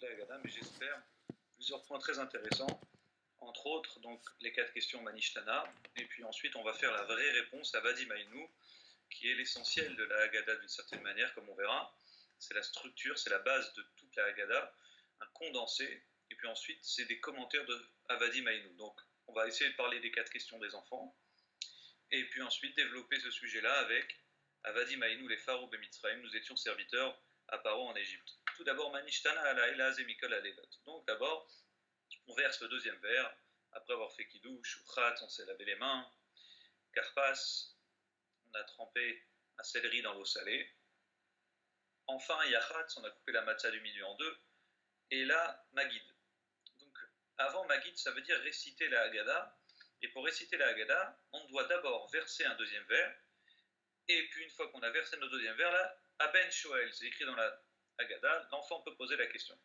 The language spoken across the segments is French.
la Haggadah, mais j'espère plusieurs points très intéressants, entre autres donc les 4 questions Manishtana, et puis ensuite on va faire la vraie réponse à Vadi Maïnou, qui est l'essentiel de la Haggadah d'une certaine manière, comme on verra. C'est la structure, c'est la base de toute la Haggadah, un condensé, et puis ensuite c'est des commentaires de Avadi Maïnou. Donc on va essayer de parler des 4 questions des enfants, et puis ensuite développer ce sujet-là avec Avadi Maïnou, les Pharaons de Mitzrayim, nous étions serviteurs à Paro en Égypte. Tout d'abord, Manishtana ala Elaz et Mikol alelot. Donc d'abord, on verse le deuxième vers, après avoir fait Kiddush, Uchat, on s'est lavé les mains, Karpas, on a trempé un céleri dans l'eau salée. Enfin, Yachat, on a coupé la matzah du milieu en deux. Et là, Magid. Donc, avant Magid, ça veut dire réciter la Haggadah. Et pour réciter la Haggadah, on doit d'abord verser un deuxième vers. Et puis, une fois qu'on a versé notre deuxième vers, là, Aben Shoel, c'est écrit dans la Haggadah, l'enfant peut poser la question.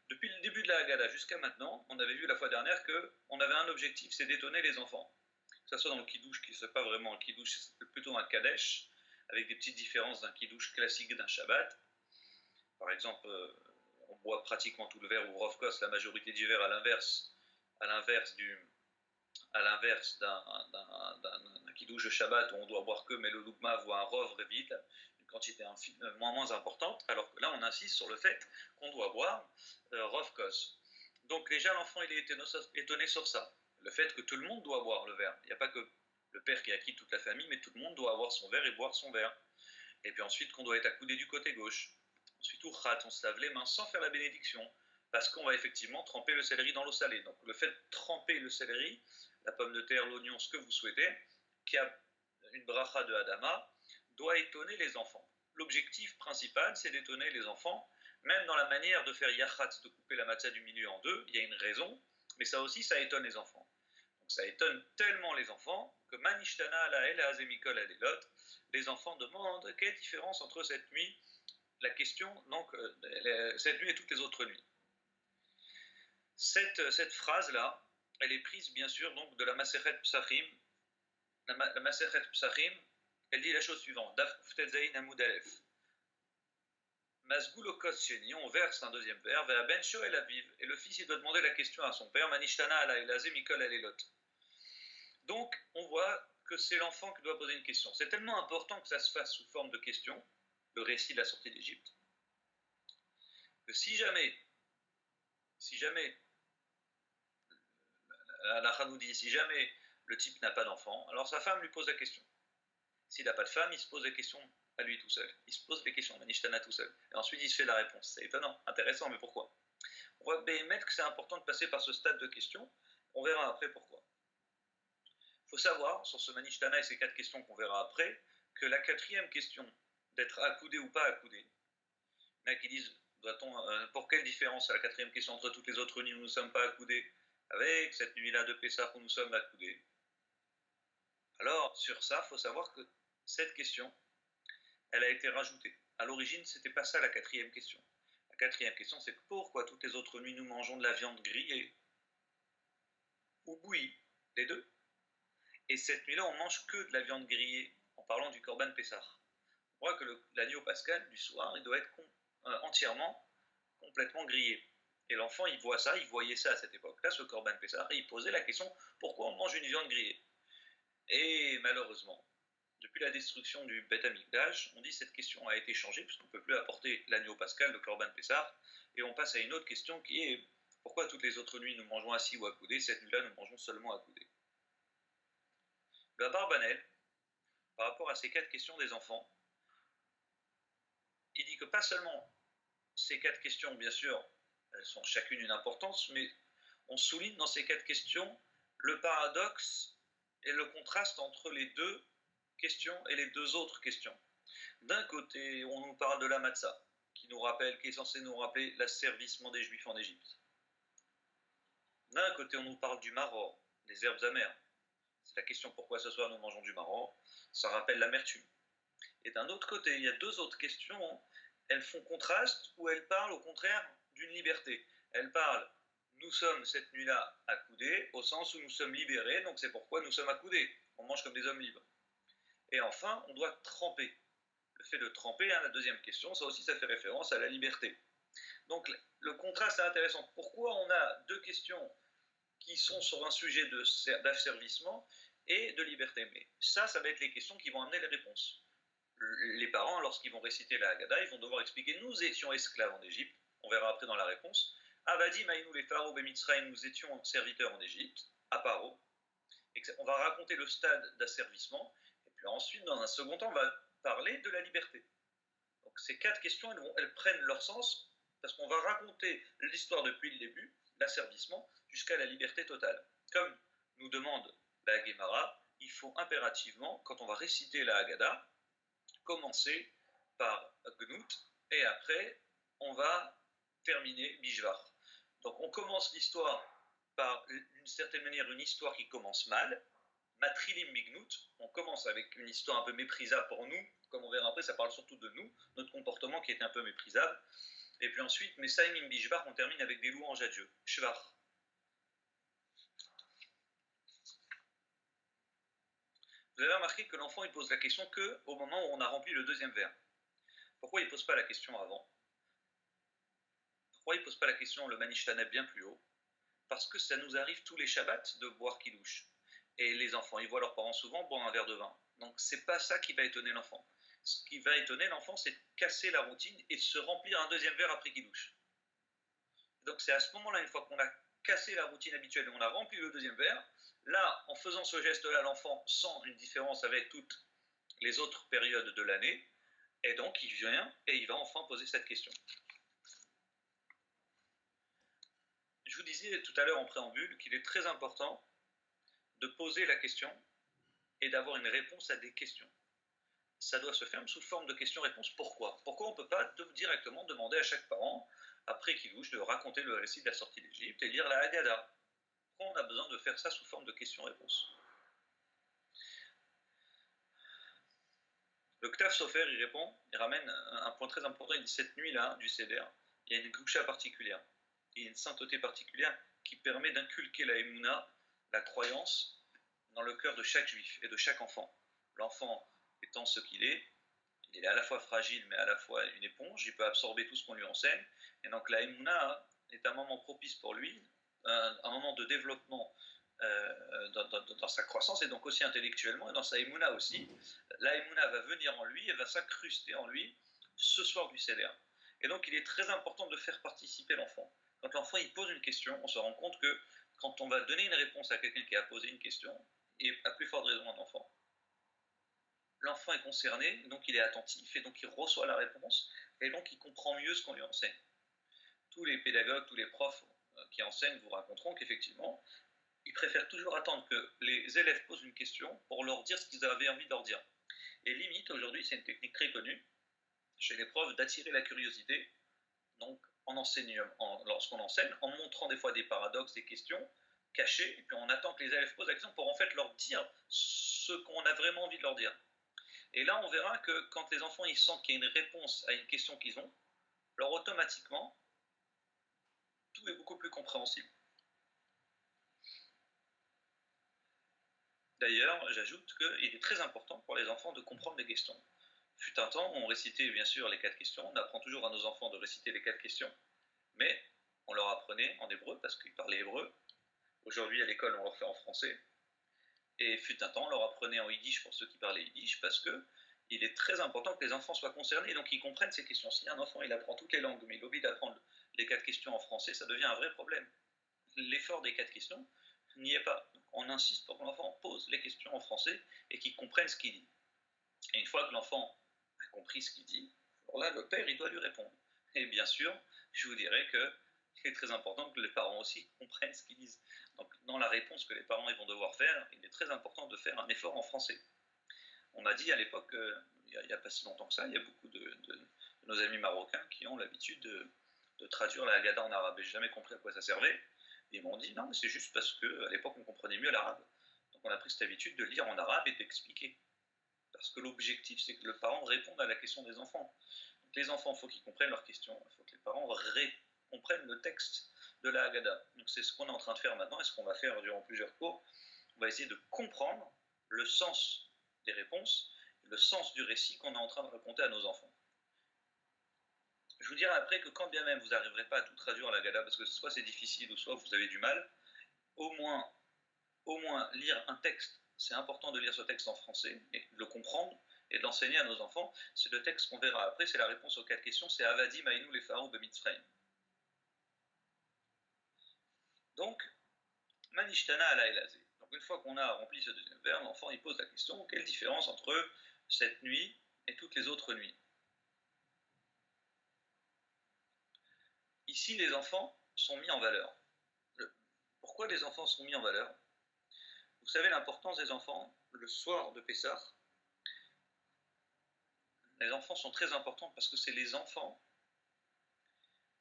Depuis le début de la Haggadah jusqu'à maintenant, on avait vu la fois dernière qu'on avait un objectif, c'est d'étonner les enfants. Que ce soit dans le Kiddush, qui n'est pas vraiment un Kiddush, c'est plutôt un Kadesh, avec des petites différences d'un Kiddush classique d'un Shabbat. Par exemple, on boit pratiquement tout le verre, ou Rovkos, la majorité du verre, à l'inverse d'un Kiddush de Shabbat où on doit boire que Melolugma ou un Rov Revit, une quantité moins importante, alors que là on insiste sur le fait qu'on doit boire Rovkos. Donc déjà l'enfant il est étonné sur ça, le fait que tout le monde doit boire le verre. Il n'y a pas que le père qui acquitte toute la famille, mais tout le monde doit avoir son verre et boire son verre. Et puis ensuite qu'on doit être accoudé du côté gauche. Ensuite, on se lave les mains sans faire la bénédiction, parce qu'on va effectivement tremper le céleri dans l'eau salée. Donc le fait de tremper le céleri, la pomme de terre, l'oignon, ce que vous souhaitez, qui a une bracha de Hadama, doit étonner les enfants. L'objectif principal, c'est d'étonner les enfants, même dans la manière de faire yachat, de couper la matzah du milieu en deux, il y a une raison, mais ça aussi, ça étonne les enfants. Donc ça étonne tellement les enfants que Manishtana ala el azemikol alelot, les enfants demandent quelle différence entre cette nuit, la question, donc, cette nuit et toutes les autres nuits. Cette phrase-là, elle est prise bien sûr donc de la Masechet Psachim. La Masechet Psachim, elle dit la chose suivante, Daf Kuftet Zayin Amud Aleph. Masgoul Okos Sheni, on verse un deuxième vers, Ve'a Ben Shoel Aviv, et le fils il doit demander la question à son père, Manishtana ala Elazé Mikol Alelot. Donc on voit que c'est l'enfant qui doit poser une question. C'est tellement important que ça se fasse sous forme de question, le récit de la sortie d'Égypte, que si jamais la nous dit, si jamais le type n'a pas d'enfant, alors sa femme lui pose la question. S'il n'a pas de femme, il se pose la question à lui tout seul. Il se pose les questions à Manishtana tout seul. Et ensuite, il se fait la réponse. C'est étonnant, intéressant, mais pourquoi? On va mettre que c'est important de passer par ce stade de questions. On verra après pourquoi. Il faut savoir, sur ce Manishtana et ces 4 questions qu'on verra après, que la 4e question, d'être accoudé ou pas accoudé, il y en a qui disent, pour quelle différence à la 4e question entre toutes les autres nuits où nous ne sommes pas accoudés, avec cette nuit-là de Pessah où nous sommes accoudés? Alors, sur ça, il faut savoir que cette question, elle a été rajoutée. À l'origine, ce n'était pas ça la 4e question. La 4e question, c'est pourquoi toutes les autres nuits nous mangeons de la viande grillée ou bouillie, les deux. Et cette nuit-là, on mange que de la viande grillée, en parlant du Korban Pessah. On voit que l'agneau pascal du soir, il doit être entièrement, complètement grillé. Et l'enfant, il voyait ça à cette époque-là, ce Korban Pessah, et il posait la question, pourquoi on mange une viande grillée? Et malheureusement, depuis la destruction du Beth Amikdash, on dit que cette question a été changée, puisqu'on ne peut plus apporter l'agneau pascal, le Korban Pessah, et on passe à une autre question qui est, pourquoi toutes les autres nuits nous mangeons assis ou accoudés, cette nuit-là nous mangeons seulement accoudés? Le Abarbanel, par rapport à ces 4 questions des enfants, il dit que pas seulement ces 4 questions, bien sûr, elles sont chacune une importance, mais on souligne dans ces 4 questions le paradoxe et le contraste entre les 2 questions et les 2 autres questions. D'un côté, on nous parle de la matzah, qui est censé nous rappeler l'asservissement des Juifs en Égypte. D'un côté, on nous parle du maror, des herbes amères. C'est la question pourquoi ce soir nous mangeons du maror, ça rappelle l'amertume. Et d'un autre côté, il y a 2 autres questions, elles font contraste, ou elles parlent au contraire d'une liberté. Elles parlent, nous sommes cette nuit-là accoudés, au sens où nous sommes libérés, donc c'est pourquoi nous sommes accoudés. On mange comme des hommes libres. Et enfin, on doit tremper. Le fait de tremper, la 2e question, ça aussi, ça fait référence à la liberté. Donc le contraste est intéressant. Pourquoi on a deux questions qui sont sur un sujet d'asservissement et de liberté? Mais ça va être les questions qui vont amener les réponses. Les parents, lorsqu'ils vont réciter la Haggadah, ils vont devoir expliquer: nous étions esclaves en Égypte, on verra après dans la réponse. Avadi Maïnou les Pharaons Bemitzraïm, nous étions serviteurs en Égypte, à Paro. On va raconter le stade d'asservissement, et puis ensuite, dans un second temps, on va parler de la liberté. Donc ces quatre questions, elles prennent leur sens, parce qu'on va raconter l'histoire depuis le début, l'asservissement, jusqu'à la liberté totale. Comme nous demande la Gemara, il faut impérativement, quand on va réciter la Haggadah, commencer par Gnout, et après, on va terminer Bishvar. Donc on commence l'histoire par, d'une certaine manière, une histoire qui commence mal, Matrilim Mignout, on commence avec une histoire un peu méprisable pour nous, comme on verra après, ça parle surtout de nous, notre comportement qui est un peu méprisable, et puis ensuite, Mesaïmim Bishvar, on termine avec des louanges à Dieu, Shvar. Vous avez remarqué que l'enfant il pose la question qu'au moment où on a rempli le deuxième verre. Pourquoi il ne pose pas la question avant? Pourquoi il ne pose pas la question le Manishtana bien plus haut? Parce que ça nous arrive tous les Shabbats de boire Kiddush. Et les enfants, ils voient leurs parents souvent boire un verre de vin. Donc c'est pas ça qui va étonner l'enfant. Ce qui va étonner l'enfant, c'est de casser la routine et de se remplir un deuxième verre après Kiddush. Donc c'est à ce moment-là, une fois qu'on a cassé la routine habituelle et on a rempli le deuxième verre, là, en faisant ce geste-là, l'enfant sent une différence avec toutes les autres périodes de l'année, et donc il vient et il va enfin poser cette question. Je vous disais tout à l'heure en préambule qu'il est très important de poser la question et d'avoir une réponse à des questions. Ça doit se faire sous forme de questions-réponses. Pourquoi? Pourquoi on ne peut pas directement demander à chaque parent, après Kiddush, de raconter le récit de la sortie d'Égypte et lire la Haggadah? Pourquoi on a besoin de faire ça sous forme de questions-réponses? Le Ktaf Sofer, il répond, il ramène un point très important, il dit: cette nuit-là, du Seder, il y a une goucha particulière, il y a une sainteté particulière qui permet d'inculquer la Emouna, la croyance, dans le cœur de chaque juif et de chaque enfant. L'enfant étant ce qu'il est, il est à la fois fragile, mais à la fois une éponge, il peut absorber tout ce qu'on lui enseigne, et donc la Emouna est un moment propice pour lui, un moment de développement dans sa croissance, et donc aussi intellectuellement, et dans sa Emouna aussi. La Emouna va venir en lui, elle va s'incruster en lui ce soir du Seder. Et donc il est très important de faire participer l'enfant. Quand l'enfant il pose une question, on se rend compte que quand on va donner une réponse à quelqu'un qui a posé une question, et à plus forte raison un enfant, l'enfant est concerné, donc il est attentif, et donc il reçoit la réponse, et donc il comprend mieux ce qu'on lui enseigne. Tous les pédagogues, tous les profs qui enseignent vous raconteront qu'effectivement, ils préfèrent toujours attendre que les élèves posent une question pour leur dire ce qu'ils avaient envie de leur dire. Et limite, aujourd'hui, c'est une technique très connue chez les profs d'attirer la curiosité, donc lorsqu'on enseigne, en montrant des fois des paradoxes, des questions cachées, et puis on attend que les élèves posent la question pour en fait leur dire ce qu'on a vraiment envie de leur dire. Et là, on verra que quand les enfants ils sentent qu'il y a une réponse à une question qu'ils ont, alors automatiquement, tout est beaucoup plus compréhensible. D'ailleurs, j'ajoute qu'il est très important pour les enfants de comprendre les questions. Fut un temps, on récitait bien sûr les 4 questions, on apprend toujours à nos enfants de réciter les 4 questions, mais on leur apprenait en hébreu parce qu'ils parlaient hébreu. Aujourd'hui, à l'école, on leur fait en français. Et fut un temps, on leur apprenait en yiddish pour ceux qui parlaient yiddish, parce que il est très important que les enfants soient concernés, donc ils comprennent ces questions. Si un enfant il apprend toutes les langues, mais il oublie d'apprendre les 4 questions en français, ça devient un vrai problème. L'effort des 4 questions n'y est pas. Donc on insiste pour que l'enfant pose les questions en français et qu'il comprenne ce qu'il dit. Et une fois que l'enfant a compris ce qu'il dit, alors là, le père, il doit lui répondre. Et bien sûr, je vous dirais qu'il est très important que les parents aussi comprennent ce qu'ils disent. Donc, dans la réponse que les parents ils vont devoir faire, il est très important de faire un effort en français. On m'a dit à l'époque, il n'y a pas si longtemps que ça, il y a beaucoup de nos amis marocains qui ont l'habitude de traduire la Haggadah en arabe. Et je n'ai jamais compris à quoi ça servait. Et ils m'ont dit, non, mais c'est juste parce qu'à l'époque, on comprenait mieux l'arabe. Donc, on a pris cette habitude de lire en arabe et d'expliquer. Parce que l'objectif, c'est que le parent réponde à la question des enfants. Donc, les enfants, il faut qu'ils comprennent leurs questions. Il faut que les parents comprennent le texte de la Haggadah. Donc, c'est ce qu'on est en train de faire maintenant et ce qu'on va faire durant plusieurs cours. On va essayer de comprendre le sens des réponses, le sens du récit qu'on est en train de raconter à nos enfants. Je vous dirai après que quand bien même vous n'arriverez pas à tout traduire à la Gada, parce que soit c'est difficile ou soit vous avez du mal, au moins lire un texte. C'est important de lire ce texte en français et de le comprendre et de l'enseigner à nos enfants. C'est le texte qu'on verra après, c'est la réponse aux 4 questions, c'est Avadi Maïnou les Pharaons Bemitzrayim. Donc, Manishtana ala elazé. Donc une fois qu'on a rempli ce deuxième vers, l'enfant il pose la question, quelle différence entre cette nuit et toutes les autres nuits? Ici, les enfants sont mis en valeur. Pourquoi les enfants sont mis en valeur? Vous savez l'importance des enfants, le soir de Pessah, les enfants sont très importants parce que c'est les enfants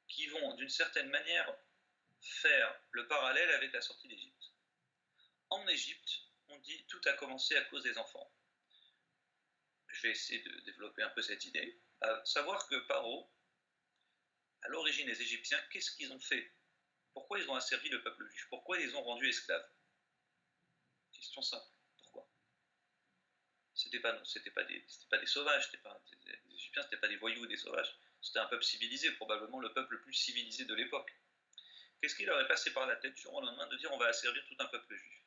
qui vont d'une certaine manière faire le parallèle avec la sortie d'Égypte. En Égypte, on dit tout a commencé à cause des enfants. Je vais essayer de développer un peu cette idée. À savoir que Paro, à l'origine, les Égyptiens, qu'est-ce qu'ils ont fait? Pourquoi ils ont asservi le peuple juif? Pourquoi ils les ont rendus esclaves? Question simple. Pourquoi? C'était pas des sauvages, les Égyptiens, c'était pas des voyous ou des sauvages. C'était un peuple civilisé, probablement le peuple le plus civilisé de l'époque. Qu'est-ce qui leur est passé par la tête du jour au lendemain de dire on va asservir tout un peuple juif?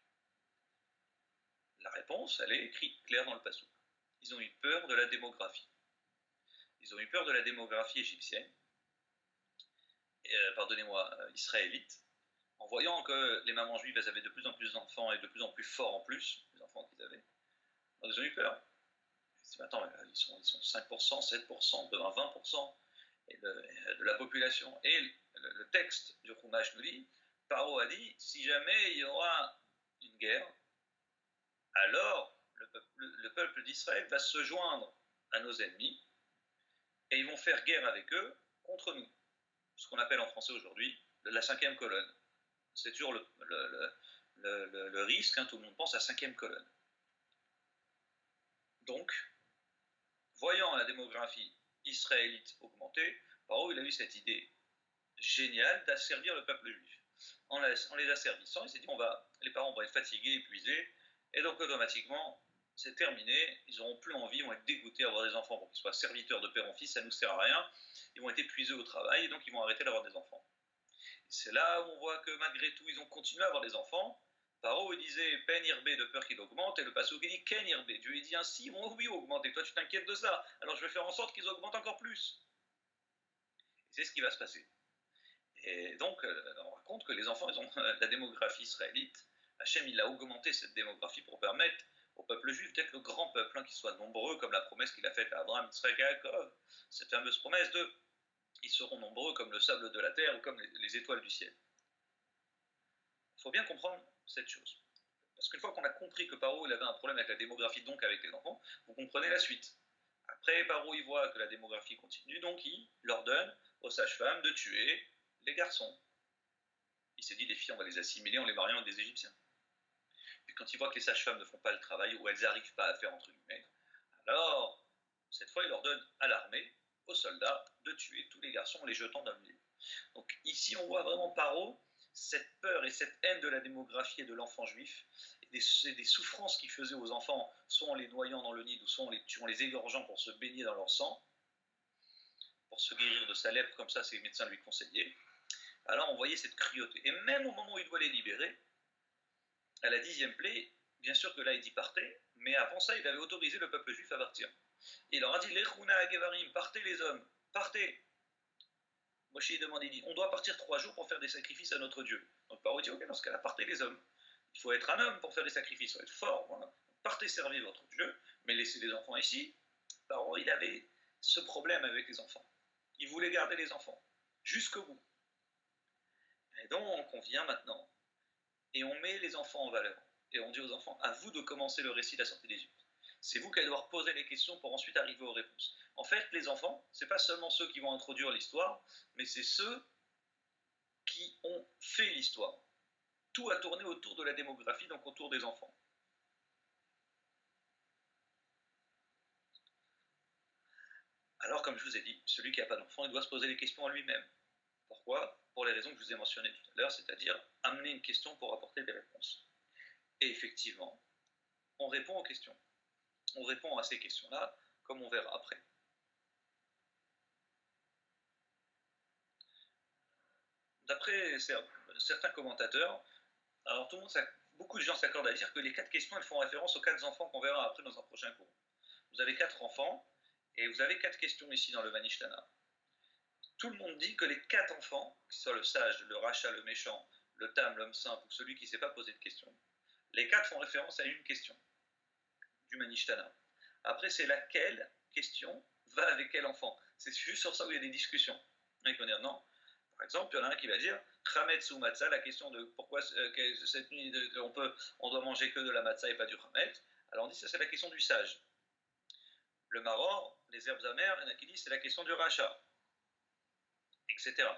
La réponse, elle est écrite claire dans le passage. Ils ont eu peur de la démographie. Ils ont eu peur de la démographie égyptienne, israélite, en voyant que les mamans juives, elles avaient de plus en plus d'enfants et de plus en plus forts en plus, les enfants qu'ils avaient. Donc ils ont eu peur. Ils se disent, attends, ils sont 5%, 7%, 20% de la population. Et le texte du Chumash nous dit, Paro a dit, si jamais il y aura une guerre, alors le peuple d'Israël va se joindre à nos ennemis et ils vont faire guerre avec eux contre nous. Ce qu'on appelle en français aujourd'hui la cinquième colonne. C'est toujours le risque, hein, tout le monde pense à la cinquième colonne. Donc, voyant la démographie israélite augmenter, Paro il a eu cette idée géniale d'asservir le peuple juif. En les asservissant, il s'est dit les parents vont être fatigués, épuisés, et donc automatiquement, c'est terminé, ils n'auront plus envie, ils vont être dégoûtés d'avoir des enfants pour qu'ils soient serviteurs de père en fils, ça ne nous sert à rien, ils vont être épuisés au travail, et donc ils vont arrêter d'avoir des enfants. C'est là où on voit que malgré tout, ils ont continué à avoir des enfants. Paro il disait Pen Irbe de peur qu'il augmente, et le passage qui dit Ken Irbe. Dieu il dit ainsi, ils vont oui augmenter, toi tu t'inquiètes de ça, alors je vais faire en sorte qu'ils augmentent encore plus. Et c'est ce qui va se passer. Et donc, on raconte que les enfants, ils ont la démographie israélite. Hachem, il a augmenté cette démographie pour permettre au peuple juif d'être le grand peuple, hein, qui soit nombreux, comme la promesse qu'il a faite à Abraham, Yitzhak et Yaakov. Cette fameuse promesse de ils seront nombreux comme le sable de la terre ou comme les étoiles du ciel. Il faut bien comprendre cette chose. Parce qu'une fois qu'on a compris que Paro il avait un problème avec la démographie, donc avec les enfants, vous comprenez la suite. Après, Paro il voit que la démographie continue, donc il leur donne aux sages-femmes de tuer les garçons. Il s'est dit, les filles, on va les assimiler en les mariant avec des Égyptiens. Puis quand il voit que les sages-femmes ne font pas le travail, ou elles n'arrivent pas à faire entre guillemets, alors, cette fois, il ordonne à l'armée, aux soldats, de tuer tous les garçons en les jetant dans le Nil. Donc ici, on voit vraiment Paro, cette peur et cette haine de la démographie et de l'enfant juif, et des souffrances qu'il faisait aux enfants, soit en les noyant dans le Nil, ou soit en les égorgeant pour se baigner dans leur sang, pour se guérir de sa lèpre, comme ça ses médecins lui conseillaient. Alors on voyait cette cruauté. Et même au moment où il doit les libérer, à la 10e plaie, bien sûr que là il dit partez, mais avant ça il avait autorisé le peuple juif à partir. Et il leur a dit Lechuna Agevarim, partez les hommes, partez. Moshe demande, il dit on doit partir 3 jours pour faire des sacrifices à notre Dieu. Donc Paro dit ok, dans ce cas-là, partez les hommes. Il faut être un homme pour faire des sacrifices, il faut être fort. Voilà. Partez servir votre Dieu, mais laissez les enfants ici. Paro il avait ce problème avec les enfants. Il voulait garder les enfants jusqu'au bout. Et donc on vient maintenant et on met les enfants en valeur. Et on dit aux enfants, à vous de commencer le récit de la sortie d'Égypte. C'est vous qui allez devoir poser les questions pour ensuite arriver aux réponses. En fait, les enfants, ce n'est pas seulement ceux qui vont introduire l'histoire, mais c'est ceux qui ont fait l'histoire. Tout a tourné autour de la démographie, donc autour des enfants. Alors, comme je vous ai dit, celui qui n'a pas d'enfant, il doit se poser les questions à lui-même. Pourquoi? Pour les raisons que je vous ai mentionnées tout à l'heure, c'est-à-dire amener une question pour apporter des réponses. Et effectivement, on répond aux questions. On répond à ces questions-là, comme on verra après. d'après certains commentateurs, alors beaucoup de gens s'accordent à dire que les 4 questions, elles font référence aux 4 enfants qu'on verra après dans un prochain cours. Vous avez 4 enfants, et vous avez 4 questions ici dans le Manishtana. Tout le monde dit que les 4 enfants, que ce soit le sage, le rachat, le méchant, le tam, l'homme simple, ou celui qui ne s'est pas posé de questions, les 4 font référence à une question du Manishtana. Après, c'est laquelle question va avec quel enfant. C'est juste sur ça où il y a des discussions. Il peut dire non. Par exemple, il y en a un qui va dire Chametz ou Matzah, la question de pourquoi cette nuit on doit manger que de la Matzah et pas du Chametz. Alors on dit ça, c'est la question du sage. Le maror, les herbes amères, il y en a qui disent c'est la question du rachat, etc.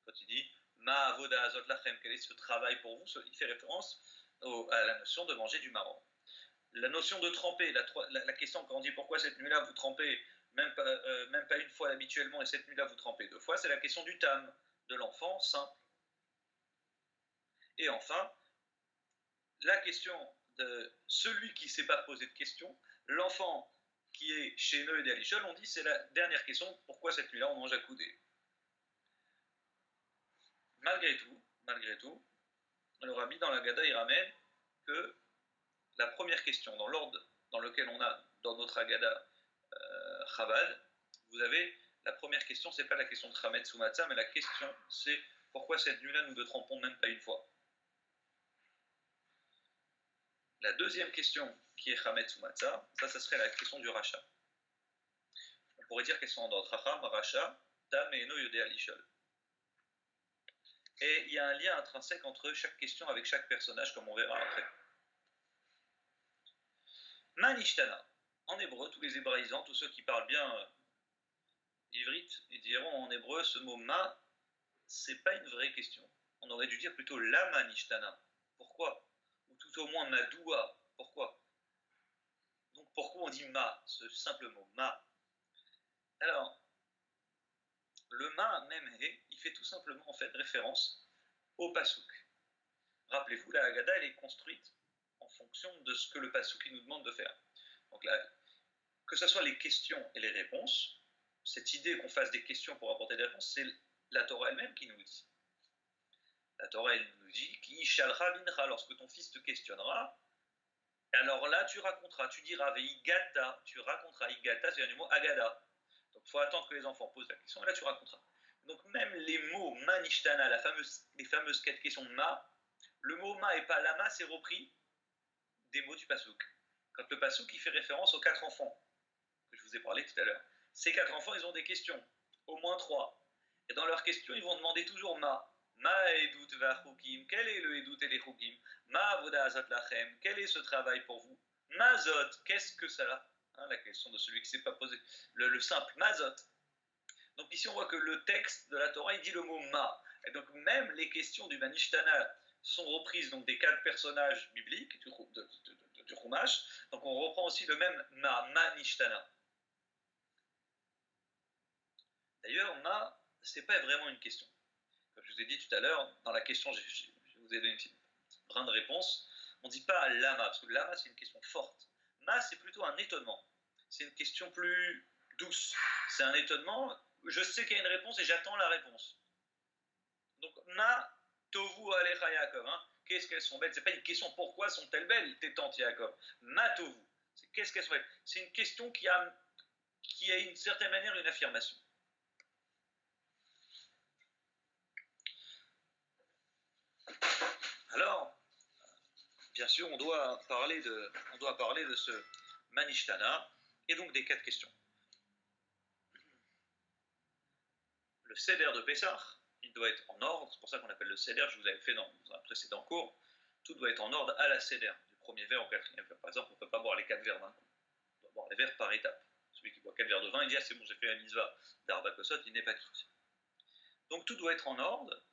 Quand il dit Ma avoda azot lachem, quel est ce travail pour vous, il fait référence à la notion de manger du maror. La notion de tremper, la question quand on dit pourquoi cette nuit-là vous trempez même pas une fois habituellement et cette nuit-là vous trempez 2 fois, c'est la question du tam, de l'enfant saint. Et enfin, la question de celui qui ne s'est pas posé de question, l'enfant qui est chez Neu et d'Alishol, on dit c'est la dernière question, pourquoi cette nuit-là on mange à coudée. Malgré tout, le rabbi dans la Gada il ramène que la première question dans l'ordre dans lequel on a dans notre Agada Chabad, vous avez la première question, c'est pas la question de Chametz ou Matzah, mais la question c'est pourquoi cette nuit-là nous ne trempons même pas une fois. La deuxième question qui est Chametz ou Matzah, ça serait la question du rachat. On pourrait dire qu'elles sont en ordre Chacham, Racha, Tam et Eno Yodé Alishol. Et il y a un lien intrinsèque entre chaque question avec chaque personnage, comme on verra après. Manishtana. En hébreu, tous les hébraïsants, tous ceux qui parlent bien ivrite, ils diront en hébreu ce mot ma, c'est pas une vraie question. On aurait dû dire plutôt la manishtana. Pourquoi? Ou tout au moins madoua. Pourquoi? Donc pourquoi on dit ma, ce simple mot ma? Alors, le ma, même he, il fait tout simplement en fait référence au pasouk. Rappelez-vous, la Haggadah, elle est construite en fonction de ce que le pasouk nous demande de faire. Donc là, que ce soit les questions et les réponses, cette idée qu'on fasse des questions pour apporter des réponses, c'est la Torah elle-même qui nous le dit. La Torah elle nous dit qui shalcha bincha, lorsque ton fils te questionnera, alors là tu raconteras, tu diras veigata, tu raconteras, igata c'est un mot agada. Donc il faut attendre que les enfants posent la question et là tu raconteras. Donc même les mots manishtana, les fameuses 4 questions de ma, le mot ma et pas lama, c'est repris des mots du pasouk. Quand le pasouk il fait référence aux 4 enfants que je vous ai parlé tout à l'heure. Ces 4 enfants, ils ont des questions, au moins 3. Et dans leurs questions, ils vont demander toujours ma. Ma edut vachukim, quel est le edut et les chukim? Ma avoda azot lachem, quel est ce travail pour vous? Mazot, qu'est-ce que ça? La question de celui qui ne s'est pas posé. Le simple mazot. Donc ici, on voit que le texte de la Torah, il dit le mot ma. Et donc même les questions du Manishtana sont reprises donc des 4 personnages bibliques du Chumash. Donc on reprend aussi le même ma, Manishtana. D'ailleurs, ma, ce n'est pas vraiment une question. Comme je vous ai dit tout à l'heure, dans la question, je vous ai donné une petite brin de réponse. On ne dit pas lama, parce que lama, c'est une question forte. Ma, c'est plutôt un étonnement. C'est une question plus douce. C'est un étonnement. Je sais qu'il y a une réponse et j'attends la réponse. Donc, ma, tovu alecha Yaakov. Qu'est-ce qu'elles sont belles? C'est pas une question pourquoi sont-elles belles, tes tantes Yaakov. Ma tovu. C'est qu'est-ce qu'elles sont belles? C'est une question qui a d'une certaine manière une affirmation. Alors, bien sûr, on doit parler de ce Manishtana et donc des 4 questions. Le Seder de Pessah, il doit être en ordre, c'est pour ça qu'on appelle le Seder, je vous avais fait dans un précédent cours, tout doit être en ordre à la Seder, du premier verre au 4e verre. Par exemple, on ne peut pas boire les 4 verres d'un coup, on doit boire les verres par étape. Celui qui boit 4 verres de vin, il dit ah c'est bon, j'ai fait la mitzvah d'Arba Kosot, il n'est pas cru. Donc tout doit être en ordre,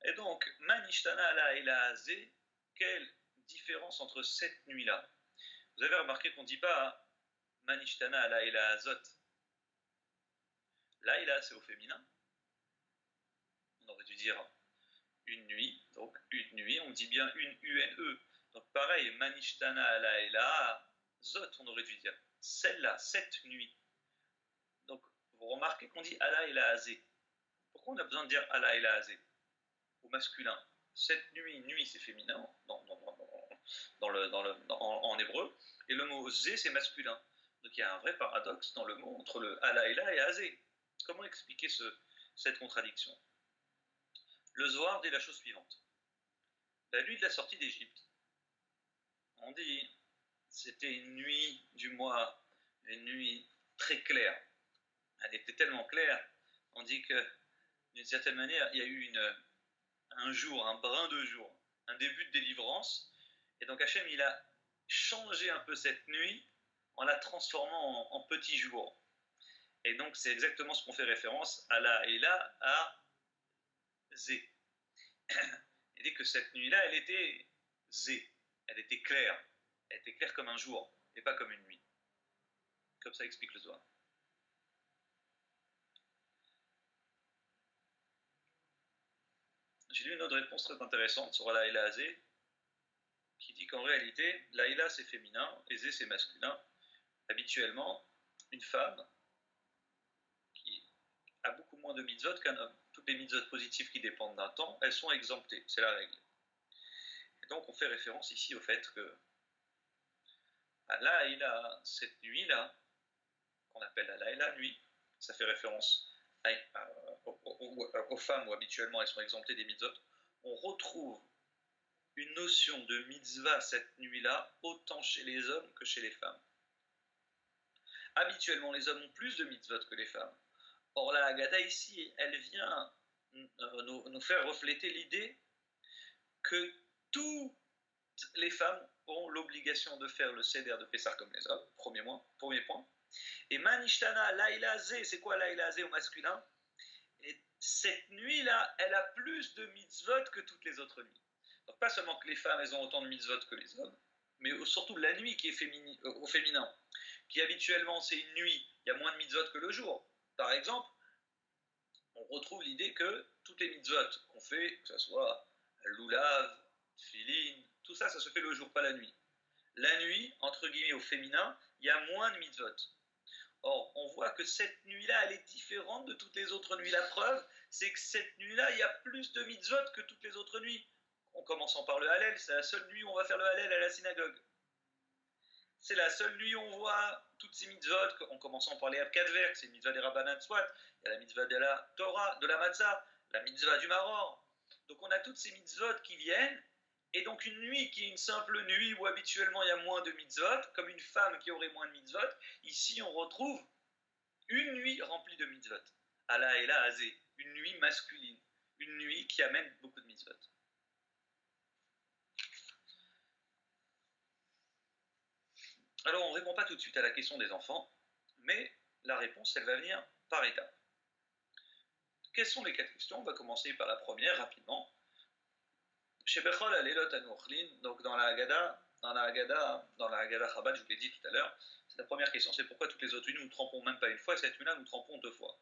et donc Manishtana ala Elazé, quelle différence entre cette nuit-là? Vous avez remarqué qu'on ne dit pas Manishtana ala Elazot. Laïla, c'est au féminin. On aurait dû dire une nuit. Donc une nuit, on dit bien une UNE. Donc pareil, Manishtana ala Ela Zot, on aurait dû dire celle-là, cette nuit. Donc vous remarquez qu'on dit ala Ela Azé. Pourquoi on a besoin de dire ala et la azé au masculin? Cette nuit, nuit c'est féminin en hébreu, et le mot zé c'est masculin. Donc il y a un vrai paradoxe dans le mot entre le ala et la et azé. Comment expliquer cette contradiction? Le Zohar dit la chose suivante. La nuit de la sortie d'Égypte, on dit, c'était une nuit du mois, une nuit très claire. Elle était tellement claire, on dit que d'une certaine manière, il y a eu un jour, un brin de jour, un début de délivrance, et donc Hachem, il a changé un peu cette nuit en la transformant en petit jour. Et donc c'est exactement ce qu'on fait référence à la et là à Zé. Il dit que cette nuit-là, elle était Zé, elle était claire comme un jour, et pas comme une nuit. Comme ça explique le Zohar. J'ai lu une autre réponse très intéressante sur la et la Zé, qui dit qu'en réalité, Laïla c'est féminin et Zé c'est masculin. Habituellement, une femme qui a beaucoup moins de mitzvot qu'un homme. Toutes les mitzvot positives qui dépendent d'un temps, elles sont exemptées, c'est la règle. Et donc on fait référence ici au fait que Laïla, cette nuit-là, qu'on appelle la Laïla nuit, ça fait référence aux femmes où habituellement elles sont exemptées des mitzvot, on retrouve une notion de mitzvah cette nuit-là, autant chez les hommes que chez les femmes. Habituellement, les hommes ont plus de mitzvot que les femmes. Or, la Haggadah ici, elle vient nous faire refléter l'idée que toutes les femmes ont l'obligation de faire le Seder de Pessah comme les hommes, premier point. Et Manishtana, Laïla Zé, c'est quoi Laïla Zé au masculin? Et cette nuit-là, elle a plus de mitzvot que toutes les autres nuits. Donc pas seulement que les femmes, elles ont autant de mitzvot que les hommes, mais surtout la nuit qui est au féminin, qui habituellement c'est une nuit, il y a moins de mitzvot que le jour. Par exemple, on retrouve l'idée que toutes les mitzvot qu'on fait, que ce soit loulav, tfilin, tout ça, ça se fait le jour, pas la nuit. La nuit, entre guillemets, au féminin, il y a moins de mitzvot. Or, on voit que cette nuit-là, elle est différente de toutes les autres nuits. La preuve, c'est que cette nuit-là, il y a plus de mitzvot que toutes les autres nuits. En commençant par le Hallel, c'est la seule nuit où on va faire le Hallel à la synagogue. C'est la seule nuit où on voit toutes ces mitzvot, en commençant par les Abkadver, c'est une mitzvah des Rabbanan Swat, il y a la mitzvah de la Torah, de la Matzah, la mitzvah du Maror. Donc on a toutes ces mitzvot qui viennent, et donc une nuit qui est une simple nuit où habituellement il y a moins de mitzvot, comme une femme qui aurait moins de mitzvot, ici on retrouve une nuit remplie de mitzvot. Allah et la Azé, une nuit masculine, une nuit qui amène beaucoup de mitzvot. Alors on ne répond pas tout de suite à la question des enfants, mais la réponse, elle va venir par étapes. Quelles sont les 4 questions? On va commencer par la première rapidement. Chez Bechol Alelot Anuchlin, donc dans la Haggadah Chabad, je vous l'ai dit tout à l'heure, la première question, c'est pourquoi toutes les autres nuits nous ne trempons même pas une fois, et cette nuit-là nous trempons 2 fois.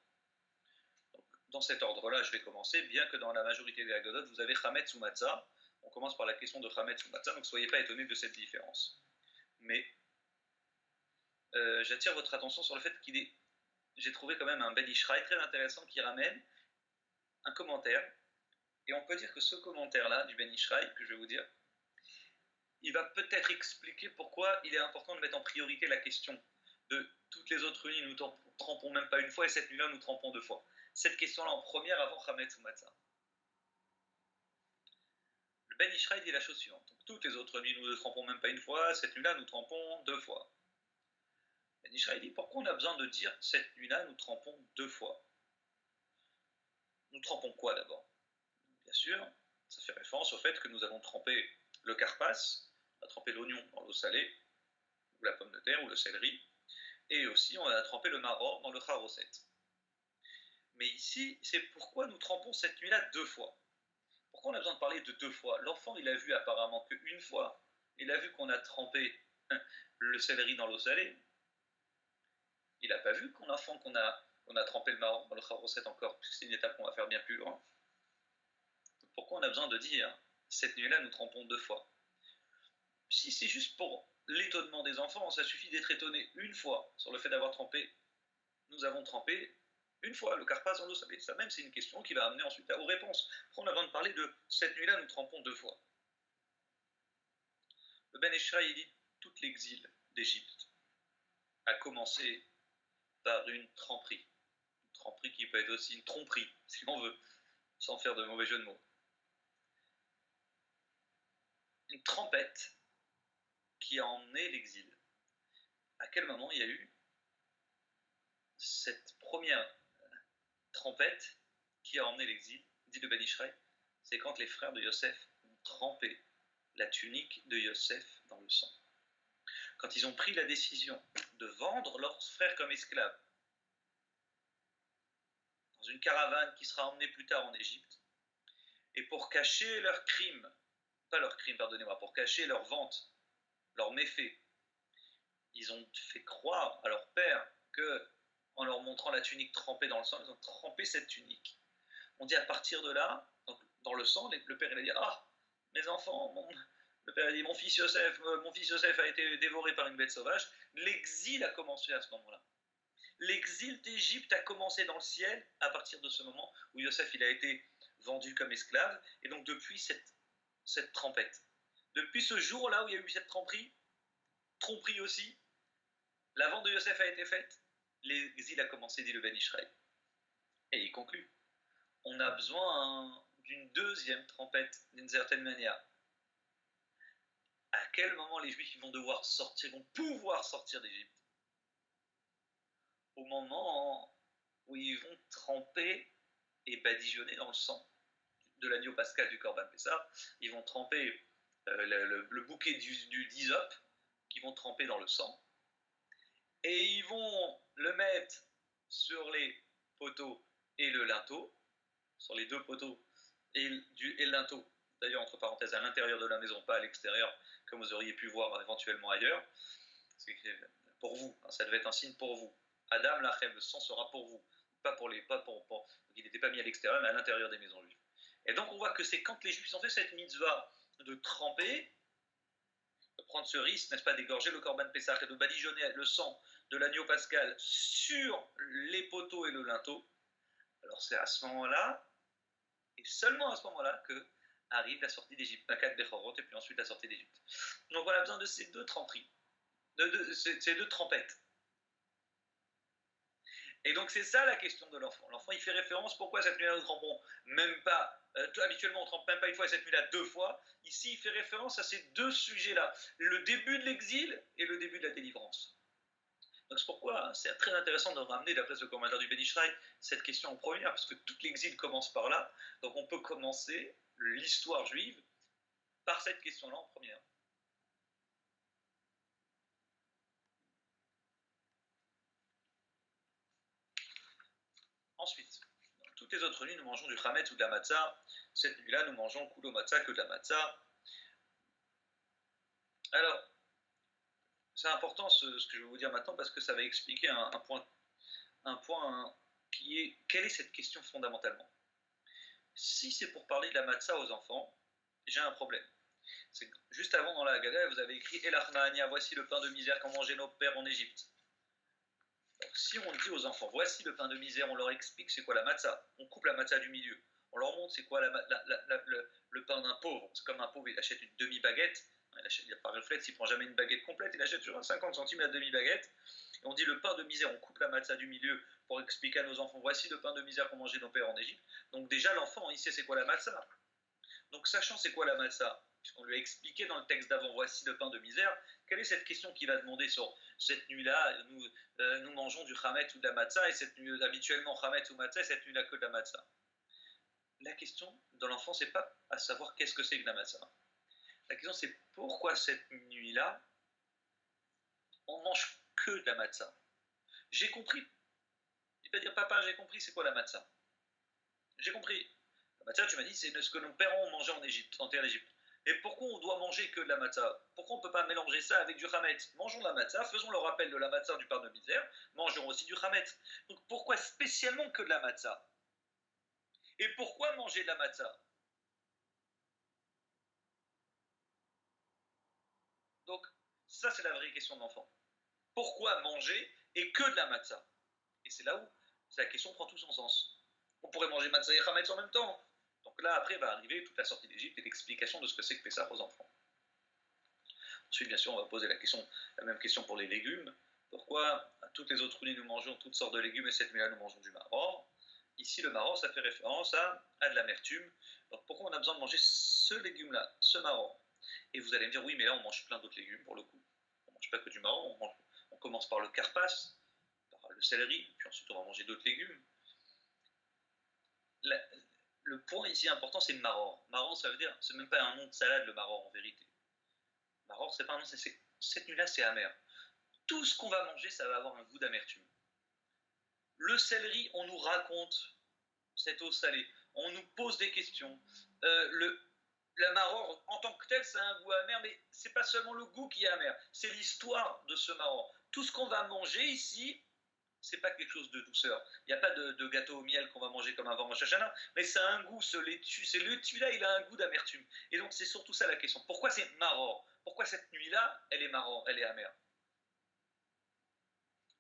Donc, dans cet ordre-là, je vais commencer, bien que dans la majorité des Haggadot, vous avez Chametz ou Matzah. On commence par la question de Chametz ou Matzah, donc ne soyez pas étonnés de cette différence. Mais j'attire votre attention sur le fait j'ai trouvé quand même un Ben Ishraï très intéressant qui ramène un commentaire, et on peut dire que ce commentaire-là du Ben Ishraï, que je vais vous dire, il va peut-être expliquer pourquoi il est important de mettre en priorité la question de toutes les autres nuits, nous ne trempons même pas une fois, et cette nuit-là, nous trempons 2 fois. Cette question-là en première avant Chametz ou Matzah. Le Ben Ishraï dit la chose suivante. Donc, toutes les autres nuits, nous ne trempons même pas une fois, cette nuit-là, nous trempons 2 fois. Ben Ishraï dit pourquoi on a besoin de dire cette nuit-là, nous trempons 2 fois? Nous trempons quoi d'abord? Bien sûr, ça fait référence au fait que nous avons trempé le karpas, on a trempé l'oignon dans l'eau salée, ou la pomme de terre, ou le céleri, et aussi on a trempé le maror dans le charoset. Mais ici, c'est pourquoi nous trempons cette nuit-là 2 fois. Pourquoi on a besoin de parler de 2 fois? L'enfant, il a vu apparemment qu'une fois, il a vu qu'on a trempé le céleri dans l'eau salée. Il n'a pas vu qu'on a trempé le maror dans le charoset encore, puisque c'est une étape qu'on va faire bien plus loin. Pourquoi on a besoin de dire cette nuit-là, nous trempons 2 fois? Si c'est juste pour l'étonnement des enfants, ça suffit d'être étonné une fois sur le fait d'avoir trempé. Nous avons trempé Une fois, le karpas dans l'eau salée. Ça même, c'est une question qui va amener ensuite aux réponses. On a besoin de parler de cette nuit-là, nous trempons 2 fois. Le Ben Ishraï, il dit tout l'exil d'Égypte a commencé par une tremperie. Une tremperie qui peut être aussi une tromperie, si on veut, sans faire de mauvais jeu de mots. Une trempette qui a emmené l'exil. À quel moment il y a eu cette première trempette qui a emmené l'exil, dit le Ben Ishraï, c'est quand les frères de Yosef ont trempé la tunique de Yosef dans le sang. Quand ils ont pris la décision de vendre leurs frères comme esclaves dans une caravane qui sera emmenée plus tard en Égypte, et pour cacher leur crime, pas leur crime, pardonnez-moi, pour cacher leur vente, leur méfait, ils ont fait croire à leur père que, en leur montrant la tunique trempée dans le sang, ils ont trempé cette tunique. On dit à partir de là, donc, dans le sang, le père il a dit ah mes enfants, le père a dit mon fils Yosef a été dévoré par une bête sauvage. L'exil a commencé à ce moment-là. L'exil d'Égypte a commencé dans le ciel à partir de ce moment où Yosef il a été vendu comme esclave, et donc depuis cette trempette, depuis ce jour-là où il y a eu cette tromperie aussi, la vente de Yosef a été faite, l'exil a commencé, dit le Ben Ishraï. Et il conclut, on a besoin d'une deuxième trempette, d'une certaine manière. À quel moment les Juifs vont devoir sortir, vont pouvoir sortir d'Égypte? Au moment où ils vont tremper et badigeonner dans le sang de l'agneau pascal du Corban Pessah, ils vont tremper le bouquet du d'hysope, qu'ils vont tremper dans le sang, et ils vont le mettre sur les poteaux et le linteau, sur les 2 poteaux et le linteau, d'ailleurs entre parenthèses à l'intérieur de la maison, pas à l'extérieur, comme vous auriez pu voir éventuellement ailleurs. C'est pour vous, ça devait être un signe pour vous. Adam, lachem, le sang sera pour vous, pas pour les, pas pour il n'était pas mis à l'extérieur, mais à l'intérieur des maisons juives. Et donc on voit que c'est quand les Juifs ont fait cette mitzvah de tremper, de prendre ce risque, n'est-ce pas, d'égorger le Corban Pessah et de badigeonner le sang de l'agneau pascal sur les poteaux et le linteau, alors c'est à ce moment-là, et seulement à ce moment-là, que arrive la sortie d'Égypte, Makat Bechorot, et puis ensuite la sortie d'Égypte. Donc on a besoin de ces 2 tremperies, ces 2 trempettes. Et donc c'est ça la question de l'enfant. L'enfant il fait référence, pourquoi cette nuit-là nous trempons même pas, habituellement on ne trempe même pas une fois, cette nuit-là 2 fois. Ici il fait référence à ces 2 sujets-là, le début de l'exil et le début de la délivrance. Donc c'est pourquoi c'est très intéressant de ramener, d'après ce commentaire du Ben Ishraï, cette question en première, parce que tout l'exil commence par là, donc on peut commencer l'histoire juive par cette question-là en première. Ensuite, dans toutes les autres nuits, nous mangeons du chametz ou de la matzah. Cette nuit-là, nous mangeons kulo matzah, que de la matzah. Alors, c'est important ce que je vais vous dire maintenant, parce que ça va expliquer un point qui est, quelle est cette question fondamentalement? Si c'est pour parler de la matzah aux enfants, j'ai un problème. C'est que juste avant dans la Haggadah, vous avez écrit Elachnaania, voici le pain de misère qu'ont mangé nos pères en Égypte. Donc, si on dit aux enfants, voici le pain de misère, on leur explique c'est quoi la matzah, on coupe la matzah du milieu, on leur montre c'est quoi le pain d'un pauvre. C'est comme un pauvre, il achète une demi-baguette, il par réflexe, il prend jamais une baguette complète, il achète sur 50 centimes la demi-baguette, et on dit le pain de misère, on coupe la matzah du milieu pour expliquer à nos enfants, voici le pain de misère qu'ont mangé nos pères en Égypte. Donc déjà l'enfant, il sait c'est quoi la matzah. Donc sachant c'est quoi la matzah, puisqu'on lui a expliqué dans le texte d'avant, voici le pain de misère, quelle est cette question qu'il va demander sur cette nuit-là, nous mangeons du chametz ou de la matzah, et cette nuit, habituellement chametz ou matzah, et cette nuit-là que de la matzah. La question de l'enfant, c'est pas à savoir qu'est-ce que c'est que la matzah. La question c'est pourquoi cette nuit-là, on mange que de la matzah. J'ai compris. Il va dire, papa, j'ai compris c'est quoi la matzah. J'ai compris. La matzah, tu m'as dit, c'est ce que nos pères ont mangé en Égypte, en terre d'Égypte. Et pourquoi on doit manger que de la matzah? Pourquoi on ne peut pas mélanger ça avec du chametz? Mangeons de la matzah, faisons le rappel de la matzah du pain de misère, mangeons aussi du chametz. Donc pourquoi spécialement que de la matzah? Et pourquoi manger de la matzah? Donc ça c'est la vraie question de l'enfant. Pourquoi manger et que de la matzah? Et c'est là où la question prend tout son sens. On pourrait manger matzah et chametz en même temps. Donc là, après, va arriver toute la sortie d'Égypte et l'explication de ce que c'est que Pessah aux enfants. Ensuite, bien sûr, on va poser la même question pour les légumes. Pourquoi à toutes les autres nuits nous mangeons toutes sortes de légumes et cette nuit-là nous mangeons du maror? Ici, le maror, ça fait référence à de l'amertume. Donc pourquoi on a besoin de manger ce légume-là, ce maror? Et vous allez me dire, oui, mais là, on mange plein d'autres légumes pour le coup. On ne mange pas que du maror, on commence par le carpas, par le céleri, puis ensuite on va manger d'autres légumes. Le point ici important, c'est maror. Maror, ça veut dire, c'est même pas un nom de salade, le maror, en vérité. Maror, c'est pas un nom, cette nuit-là, c'est amer. Tout ce qu'on va manger, ça va avoir un goût d'amertume. Le céleri, on nous raconte cette eau salée. On nous pose des questions. La maror, en tant que tel, ça a un goût amer, mais c'est pas seulement le goût qui est amer, c'est l'histoire de ce maror. Tout ce qu'on va manger ici, c'est pas quelque chose de douceur. Il n'y a pas de gâteau au miel qu'on va manger comme avant Rosh Hashanah, mais ça a un goût, ce laitue-là, il a un goût d'amertume. Et donc c'est surtout ça la question. Pourquoi c'est maror? Pourquoi cette nuit-là, elle est maror, elle est amère?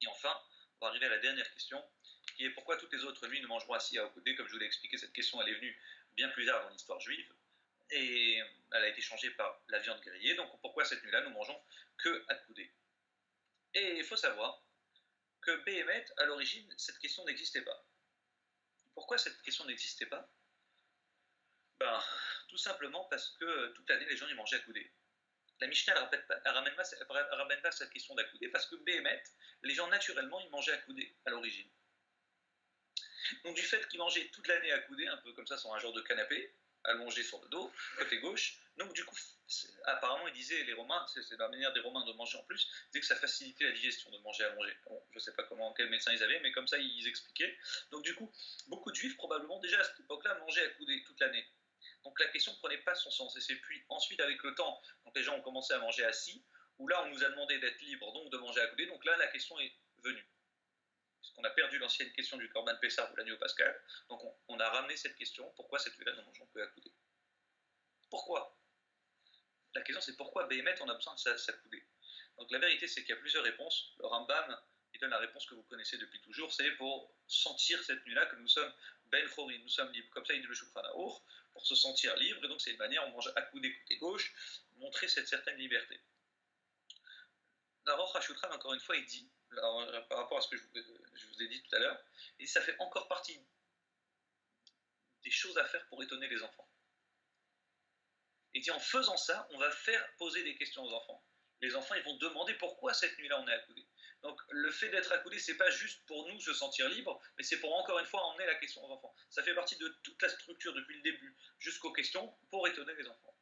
Et enfin, on va arriver à la dernière question, qui est pourquoi toutes les autres nuits nous mangerons assis à côté. Comme je vous l'ai expliqué, cette question elle est venue bien plus tard dans l'histoire juive, et elle a été changée par la viande grillée. Donc pourquoi cette nuit-là nous mangeons que accoudés? Et il faut savoir que Béhémet, à l'origine, cette question n'existait pas. Pourquoi cette question n'existait pas? Tout simplement parce que toute l'année, les gens y mangeaient accoudés. La Mishnah ne ramène pas cette question d'accoudé parce que Béhémet, les gens naturellement, ils mangeaient accoudés à l'origine. Donc du fait qu'ils mangeaient toute l'année accoudés, un peu comme ça, sur un genre de canapé, allongé sur le dos, côté gauche, donc du coup, apparemment, ils disaient, les Romains, c'est la manière des Romains de manger en plus, ils disaient que ça facilitait la digestion de manger allongé. Bon, je ne sais pas quel médecin ils avaient, mais comme ça, ils expliquaient. Donc du coup, beaucoup de Juifs, probablement, déjà à cette époque-là, mangeaient accoudés toute l'année. Donc la question ne prenait pas son sens. Et c'est puis ensuite, avec le temps, quand les gens ont commencé à manger assis, où là, on nous a demandé d'être libre, donc de manger accoudé, donc là, la question est venue. Puisqu'on a perdu l'ancienne question du Corban Pessah de l'agneau pascal, donc on a ramené cette question, pourquoi cette nuit-là nous mangeons que accoudé? Pourquoi? La question c'est pourquoi Béhémet on a besoin de s'accouder? Donc la vérité c'est qu'il y a plusieurs réponses. Le Rambam il donne la réponse que vous connaissez depuis toujours, c'est pour sentir cette nuit-là que nous sommes Ben Chorin, nous sommes libres. Comme ça il dit le Shulchan Aruch, pour se sentir libre, et donc c'est une manière, on mange accoudé côté gauche, montrer cette certaine liberté. L'Aruch HaShulchan, encore une fois, il dit, alors, par rapport à ce que je vous ai dit tout à l'heure, et ça fait encore partie des choses à faire pour étonner les enfants. Et dit en faisant ça, on va faire poser des questions aux enfants. Les enfants, ils vont demander pourquoi cette nuit-là on est accoudé. Donc le fait d'être accoudé, c'est pas juste pour nous se sentir libre, mais c'est pour encore une fois emmener la question aux enfants. Ça fait partie de toute la structure depuis le début jusqu'aux questions pour étonner les enfants.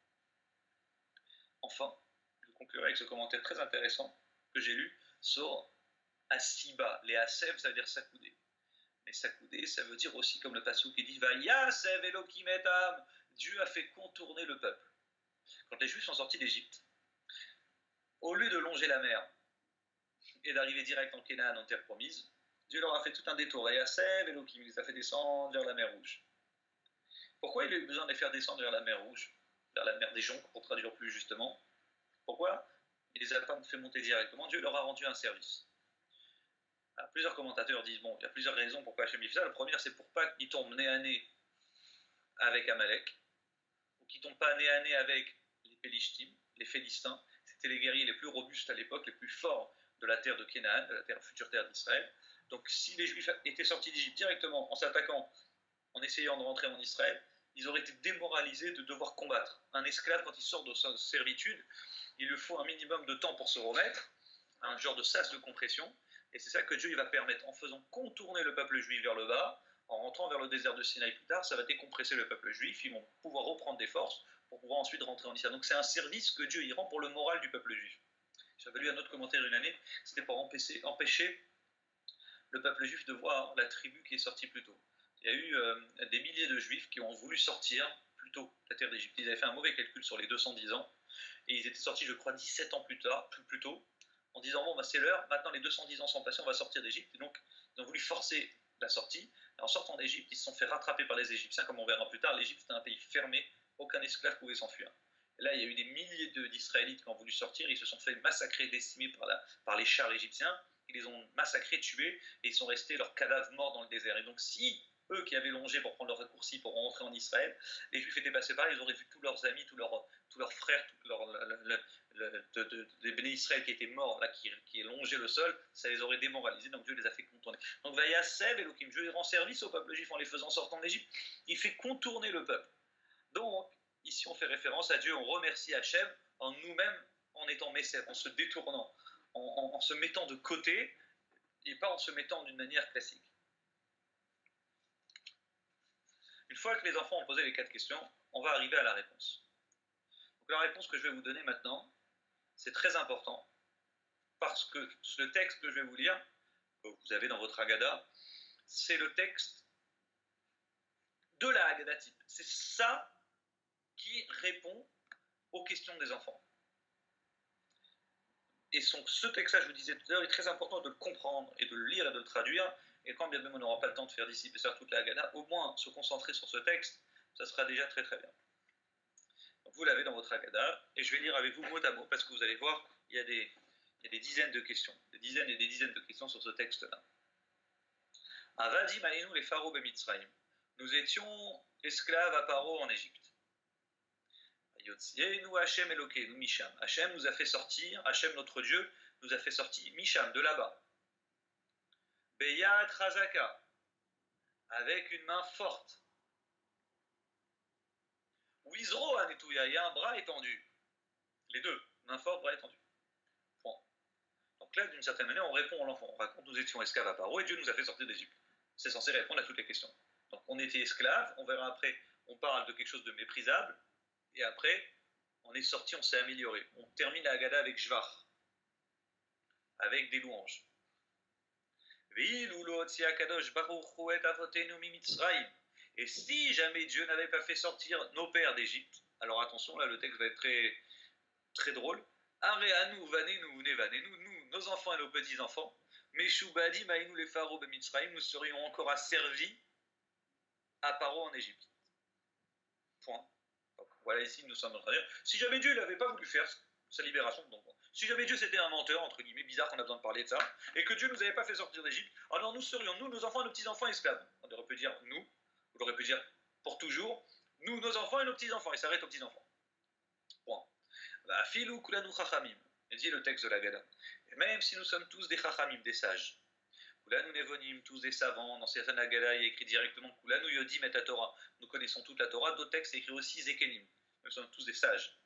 Enfin, je conclurai avec ce commentaire très intéressant que j'ai lu sur Asiba. Les Asev, ça veut dire s'accouder. Mais s'accouder, ça veut dire aussi, comme le passage qui dit Vayasev Elohim et Am, Dieu a fait contourner le peuple. Quand les Juifs sont sortis d'Égypte, au lieu de longer la mer et d'arriver direct en Canaan, en terre promise, Dieu leur a fait tout un détour. Vayasev Elohim, il les a fait descendre vers la mer Rouge. Pourquoi il a eu besoin de les faire descendre vers la mer Rouge, vers la mer des Joncs, pour traduire plus justement? Pourquoi il les a pas fait monter directement? Dieu leur a rendu un service. Alors, plusieurs commentateurs disent, bon, il y a plusieurs raisons pourquoi Hachem fait ça. La première, c'est pour pas qu'ils tombent nez à nez avec Amalek, ou qu'ils tombent pas nez à nez avec les Pélishtim, les Philistins. C'était les guerriers les plus robustes à l'époque, les plus forts de la terre de Canaan, de la future terre d'Israël. Donc si les Juifs étaient sortis d'Égypte directement en s'attaquant, en essayant de rentrer en Israël, ils auraient été démoralisés de devoir combattre. Un esclave, quand il sort de sa servitude, il lui faut un minimum de temps pour se remettre, un genre de sas de compression, et c'est ça que Dieu il va permettre en faisant contourner le peuple juif vers le bas, en rentrant vers le désert de Sinaï plus tard, ça va décompresser le peuple juif, ils vont pouvoir reprendre des forces pour pouvoir ensuite rentrer en Israël. Donc c'est un service que Dieu y rend pour le moral du peuple juif. J'avais lu un autre commentaire une année, c'était pour empêcher le peuple juif de voir la tribu qui est sortie plus tôt. Il y a eu des milliers de juifs qui ont voulu sortir plus tôt de la terre d'Égypte. Ils avaient fait un mauvais calcul sur les 210 ans, et ils étaient sortis, je crois, 17 ans plus tôt, en disant, bon, c'est l'heure, maintenant les 210 ans sont passés, on va sortir d'Égypte. Et donc, ils ont voulu forcer la sortie. Et en sortant d'Égypte, ils se sont fait rattraper par les Égyptiens, comme on verra plus tard. L'Égypte était un pays fermé, aucun esclave pouvait s'enfuir. Et là, il y a eu des milliers d'Israélites qui ont voulu sortir, ils se sont fait massacrer, décimer par les chars égyptiens. ils les ont massacrés, tués, et ils sont restés leurs cadavres morts dans le désert. Et donc si eux qui avaient longé pour prendre leur raccourci pour rentrer en Israël, les Juifs étaient passés par là, ils auraient vu tous leurs amis, tous leurs frères, les bénis Israël qui étaient morts, là, qui longeaient le sol, ça les aurait démoralisés, donc Dieu les a fait contourner. Donc Vayasev Elohim, Dieu rend service au peuple juif en les faisant sortir d'Égypte, il fait contourner le peuple. Donc, ici on fait référence à Dieu, on remercie Hachem en nous-mêmes, en étant Messef, en se détournant, en se mettant de côté, et pas en se mettant d'une manière classique. Une fois que les enfants ont posé les 4 questions, on va arriver à la réponse. Donc la réponse que je vais vous donner maintenant, c'est très important, parce que le texte que je vais vous lire, que vous avez dans votre Haggadah, c'est le texte de la Haggadah type. C'est ça qui répond aux questions des enfants. Et ce texte-là, je vous disais tout à l'heure, est très important de le comprendre et de le lire et de le traduire. Et quand bien même on n'aura pas le temps de faire d'ici et toute la Haggadah, au moins se concentrer sur ce texte, ça sera déjà très très bien. Donc vous l'avez dans votre Haggadah, et je vais lire avec vous mot à mot, parce que vous allez voir, il y a des dizaines de questions, des dizaines et des dizaines de questions sur ce texte-là. Avadim aïnou les Pharaons bemitzraïm. Nous étions esclaves à Paro en Égypte. Yotzienu Hachem Elokeinu Misham. Hachem nous a fait sortir, Hachem notre Dieu nous a fait sortir Misham, de là-bas. Beyat Razaka, avec une main forte. Wizro Anetouya, il y a un bras étendu. Les deux, main forte, bras étendu. Point. Donc là, d'une certaine manière, on répond à l'enfant. On raconte nous étions esclaves à Paro et Dieu nous a fait sortir d'Égypte. C'est censé répondre à toutes les questions. Donc on était esclaves, on verra après, on parle de quelque chose de méprisable, et après, on est sorti, on s'est amélioré. On termine la Haggadah avec Jvar, avec des louanges. Et si jamais Dieu n'avait pas fait sortir nos pères d'Égypte, alors attention, là le texte va être très, très drôle. Areanu, vanenu, nos enfants et nos petits-enfants, Meshubadi, maïnou les pharaons de Mitzraïm, nous serions encore asservis à Paro en Égypte. Point. Donc, voilà, ici nous sommes en train de dire, si jamais Dieu n'avait pas voulu faire sa libération, donc, si jamais Dieu c'était un menteur, entre guillemets, bizarre qu'on a besoin de parler de ça, et que Dieu nous avait pas fait sortir d'Égypte, alors nous serions, nous, nos enfants et nos petits-enfants esclaves. On aurait pu dire nous, on aurait pu dire pour toujours, nous, nos enfants et nos petits-enfants, et ça s'arrête aux petits-enfants. Point. Filou kulanu chachamim, dit le texte de la Haggadah. Et même si nous sommes tous des chachamim, des sages, kulanu nevonim, tous des savants, dans certaines Haggadah, il y a écrit directement kulanu yodim et Torah. Nous connaissons toute la Torah, d'autres textes écrits aussi zekenim. Nous sommes tous des sages.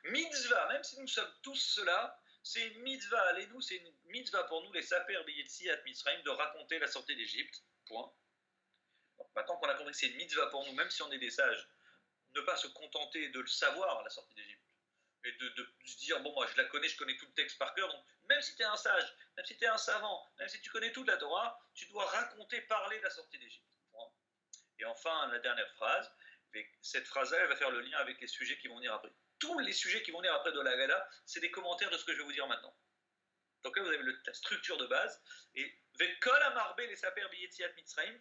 Mitzvah, même si nous sommes tous cela, c'est une mitzvah, allez-nous, c'est une mitzvah pour nous, les saper beyetziat Mitzrayim, de raconter la sortie d'Égypte. Point. Donc, maintenant qu'on a compris que c'est une mitzvah pour nous, même si on est des sages, ne pas se contenter de le savoir, la sortie d'Égypte, mais de se dire, bon, moi je la connais, je connais tout le texte par cœur, donc même si tu es un sage, même si tu es un savant, même si tu connais toute la Torah, tu dois raconter, parler de la sortie d'Égypte. Point. Et enfin, la dernière phrase, cette phrase-là, elle va faire le lien avec les sujets qui vont venir après. Tous les sujets qui vont venir après de la Haggadah, c'est des commentaires de ce que je vais vous dire maintenant. Donc là, vous avez la structure de base, et Vekol amarbe les saper biyetziat Mitzrayim,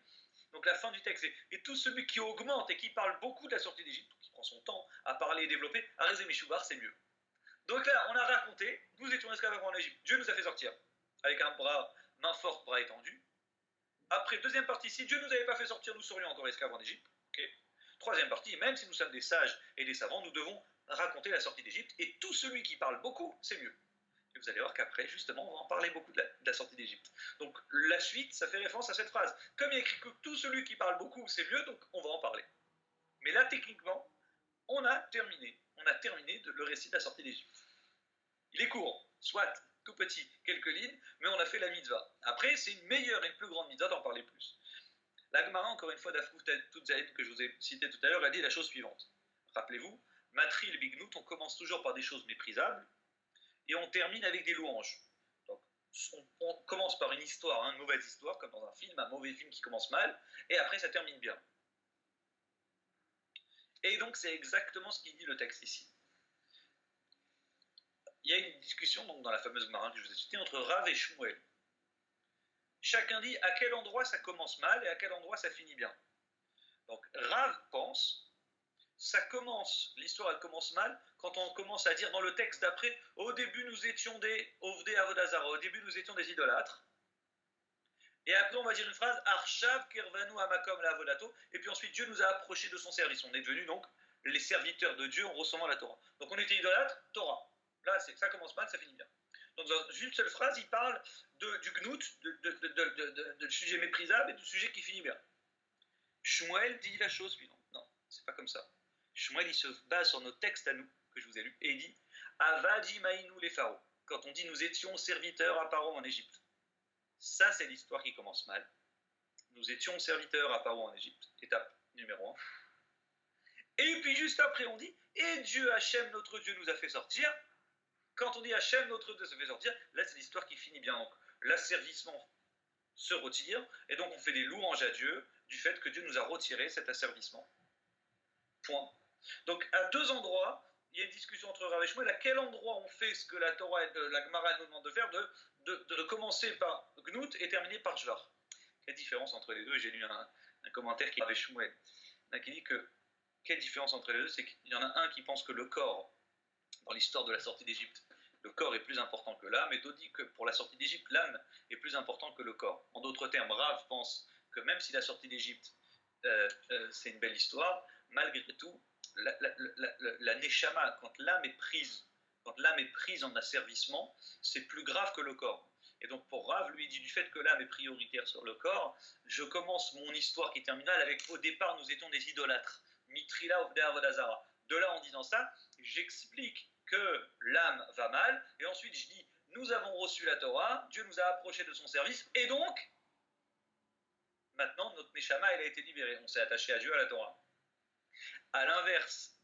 donc la fin du texte, et tout celui qui augmente et qui parle beaucoup de la sortie d'Égypte, qui prend son temps à parler et développer, Arezé Mishubar, c'est mieux. Donc là, on a raconté, nous étions esclaves en Égypte, Dieu nous a fait sortir, avec un bras, main forte, bras étendu. Après, deuxième partie, si Dieu ne nous avait pas fait sortir, nous serions encore esclaves en Égypte. Okay. Troisième partie, même si nous sommes des sages et des savants, nous devons raconter la sortie d'Égypte, et tout celui qui parle beaucoup, c'est mieux. Et vous allez voir qu'après, justement, on va en parler beaucoup de la sortie d'Égypte. Donc la suite, ça fait référence à cette phrase. Comme il y a écrit que tout celui qui parle beaucoup, c'est mieux, donc on va en parler. Mais là, techniquement, on a terminé le récit de la sortie d'Égypte. Il est court, soit tout petit, quelques lignes, mais on a fait la mitzvah. Après, c'est une meilleure et une plus grande mitzvah d'en parler plus. La Gemara, encore une fois, d'Afkouf Tutzaïd, que je vous ai cité tout à l'heure, a dit la chose suivante. Rappelez-vous, Matril Bignout, on commence toujours par des choses méprisables, et on termine avec des louanges. Donc, on commence par une histoire, une mauvaise histoire, comme dans un film, un mauvais film qui commence mal, et après ça termine bien. Et donc c'est exactement ce qu'il dit le texte ici. Il y a une discussion donc, dans la fameuse Gemara que je vous ai citée entre Rav et Shmuel. Chacun dit à quel endroit ça commence mal et à quel endroit ça finit bien. Donc Rav pense l'histoire elle commence mal quand on commence à dire dans le texte d'après, au début nous étions des Ovdei Avodazara, au début nous étions des idolâtres. Et après on va dire une phrase, Arshav Kervanu Amakom la Avodato, et puis ensuite Dieu nous a approchés de son service. On est devenus donc les serviteurs de Dieu en recevant la Torah. Donc on était idolâtres, Torah. Là ça commence mal, ça finit bien. Donc dans une seule phrase, il parle du gnout, de sujet méprisable et du sujet qui finit bien. Shmuel dit la chose suivante. Non, c'est pas comme ça. Shmuel, il se base sur nos textes à nous, que je vous ai lus, et il dit Avadi Maïnou les pharaons. Quand on dit nous étions serviteurs à Paro en Égypte. Ça, c'est l'histoire qui commence mal. Nous étions serviteurs à Paro en Égypte. Étape numéro 1. Et puis juste après, on dit et Dieu, Hachem, notre Dieu, nous a fait sortir. Quand on dit Hachem, notre Dieu, nous a fait sortir, là, c'est l'histoire qui finit bien. Donc, l'asservissement se retire, et donc on fait des louanges à Dieu du fait que Dieu nous a retiré cet asservissement. Point. Donc à deux endroits, il y a une discussion entre Rav et Shmuel, à quel endroit on fait ce que la Torah et la Gemara nous demande de faire, de commencer par Gnout et terminer par Jvar. Quelle différence entre les deux? J'ai lu un commentaire qui Rav et Shmuel, qui dit que quelle différence entre les deux, c'est qu'il y en a un qui pense que le corps, dans l'histoire de la sortie d'Égypte, le corps est plus important que l'âme, et d'autres disent que pour la sortie d'Égypte, l'âme est plus importante que le corps. En d'autres termes, Rav pense que même si la sortie d'Égypte, c'est une belle histoire, malgré tout, la neshama, quand l'âme est prise en asservissement, c'est plus grave que le corps. Et donc pour Rav, lui, il dit du fait que l'âme est prioritaire sur le corps, je commence mon histoire qui est terminale avec au départ, nous étions des idolâtres. Mitrila Ovdei Avodazara. De là, en disant ça, j'explique que l'âme va mal, et ensuite je dis, nous avons reçu la Torah, Dieu nous a approchés de son service, et donc, maintenant, notre Neshama, elle a été libérée, on s'est attaché à Dieu, à la Torah. À l'inverse,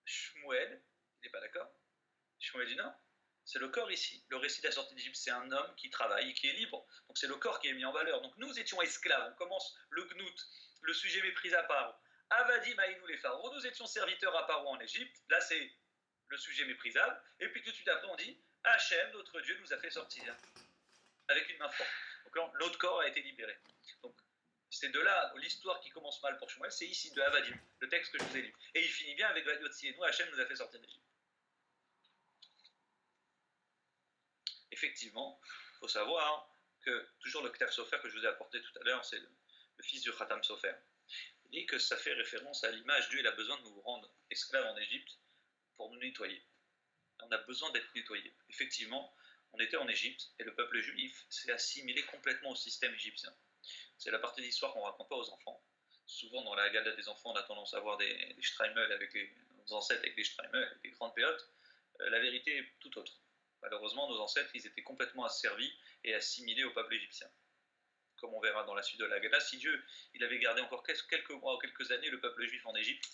Shmuel, il n'est pas d'accord. Shmuel dit non, c'est le corps ici. Le récit de la sortie d'Égypte, c'est un homme qui travaille, qui est libre, donc c'est le corps qui est mis en valeur. Donc nous étions esclaves, on commence le gnout, le sujet mépris à part. Avadi Maïnou les pharaons, nous étions serviteurs à Paro en Égypte, là c'est le sujet méprisable, et puis tout de suite après on dit Hachem, notre Dieu, nous a fait sortir avec une main forte. Donc là, notre corps a été libéré. Donc c'est de là l'histoire qui commence mal pour Shmuel, c'est ici de Avadim, le texte que je vous ai lu. Et il finit bien avec Vadiotsi et nous, Hachem nous a fait sortir d'Égypte. Effectivement, il faut savoir que toujours le Ktav Sofer que je vous ai apporté tout à l'heure, c'est le fils du Khatam Sofer. Il dit que ça fait référence à l'image, Dieu il a besoin de nous rendre esclaves en Égypte pour nous nettoyer. On a besoin d'être nettoyé. Effectivement, on était en Égypte et le peuple juif s'est assimilé complètement au système égyptien. C'est la partie de l'histoire qu'on ne raconte pas aux enfants. Souvent, dans la Haggadah des enfants, on a tendance à voir des Streimel avec nos ancêtres avec des Streimel, avec des grandes péotes. La vérité est tout autre. Malheureusement, nos ancêtres, ils étaient complètement asservis et assimilés au peuple égyptien. Comme on verra dans la suite de la Haggadah, si Dieu il avait gardé encore quelques mois ou quelques années le peuple juif en Égypte,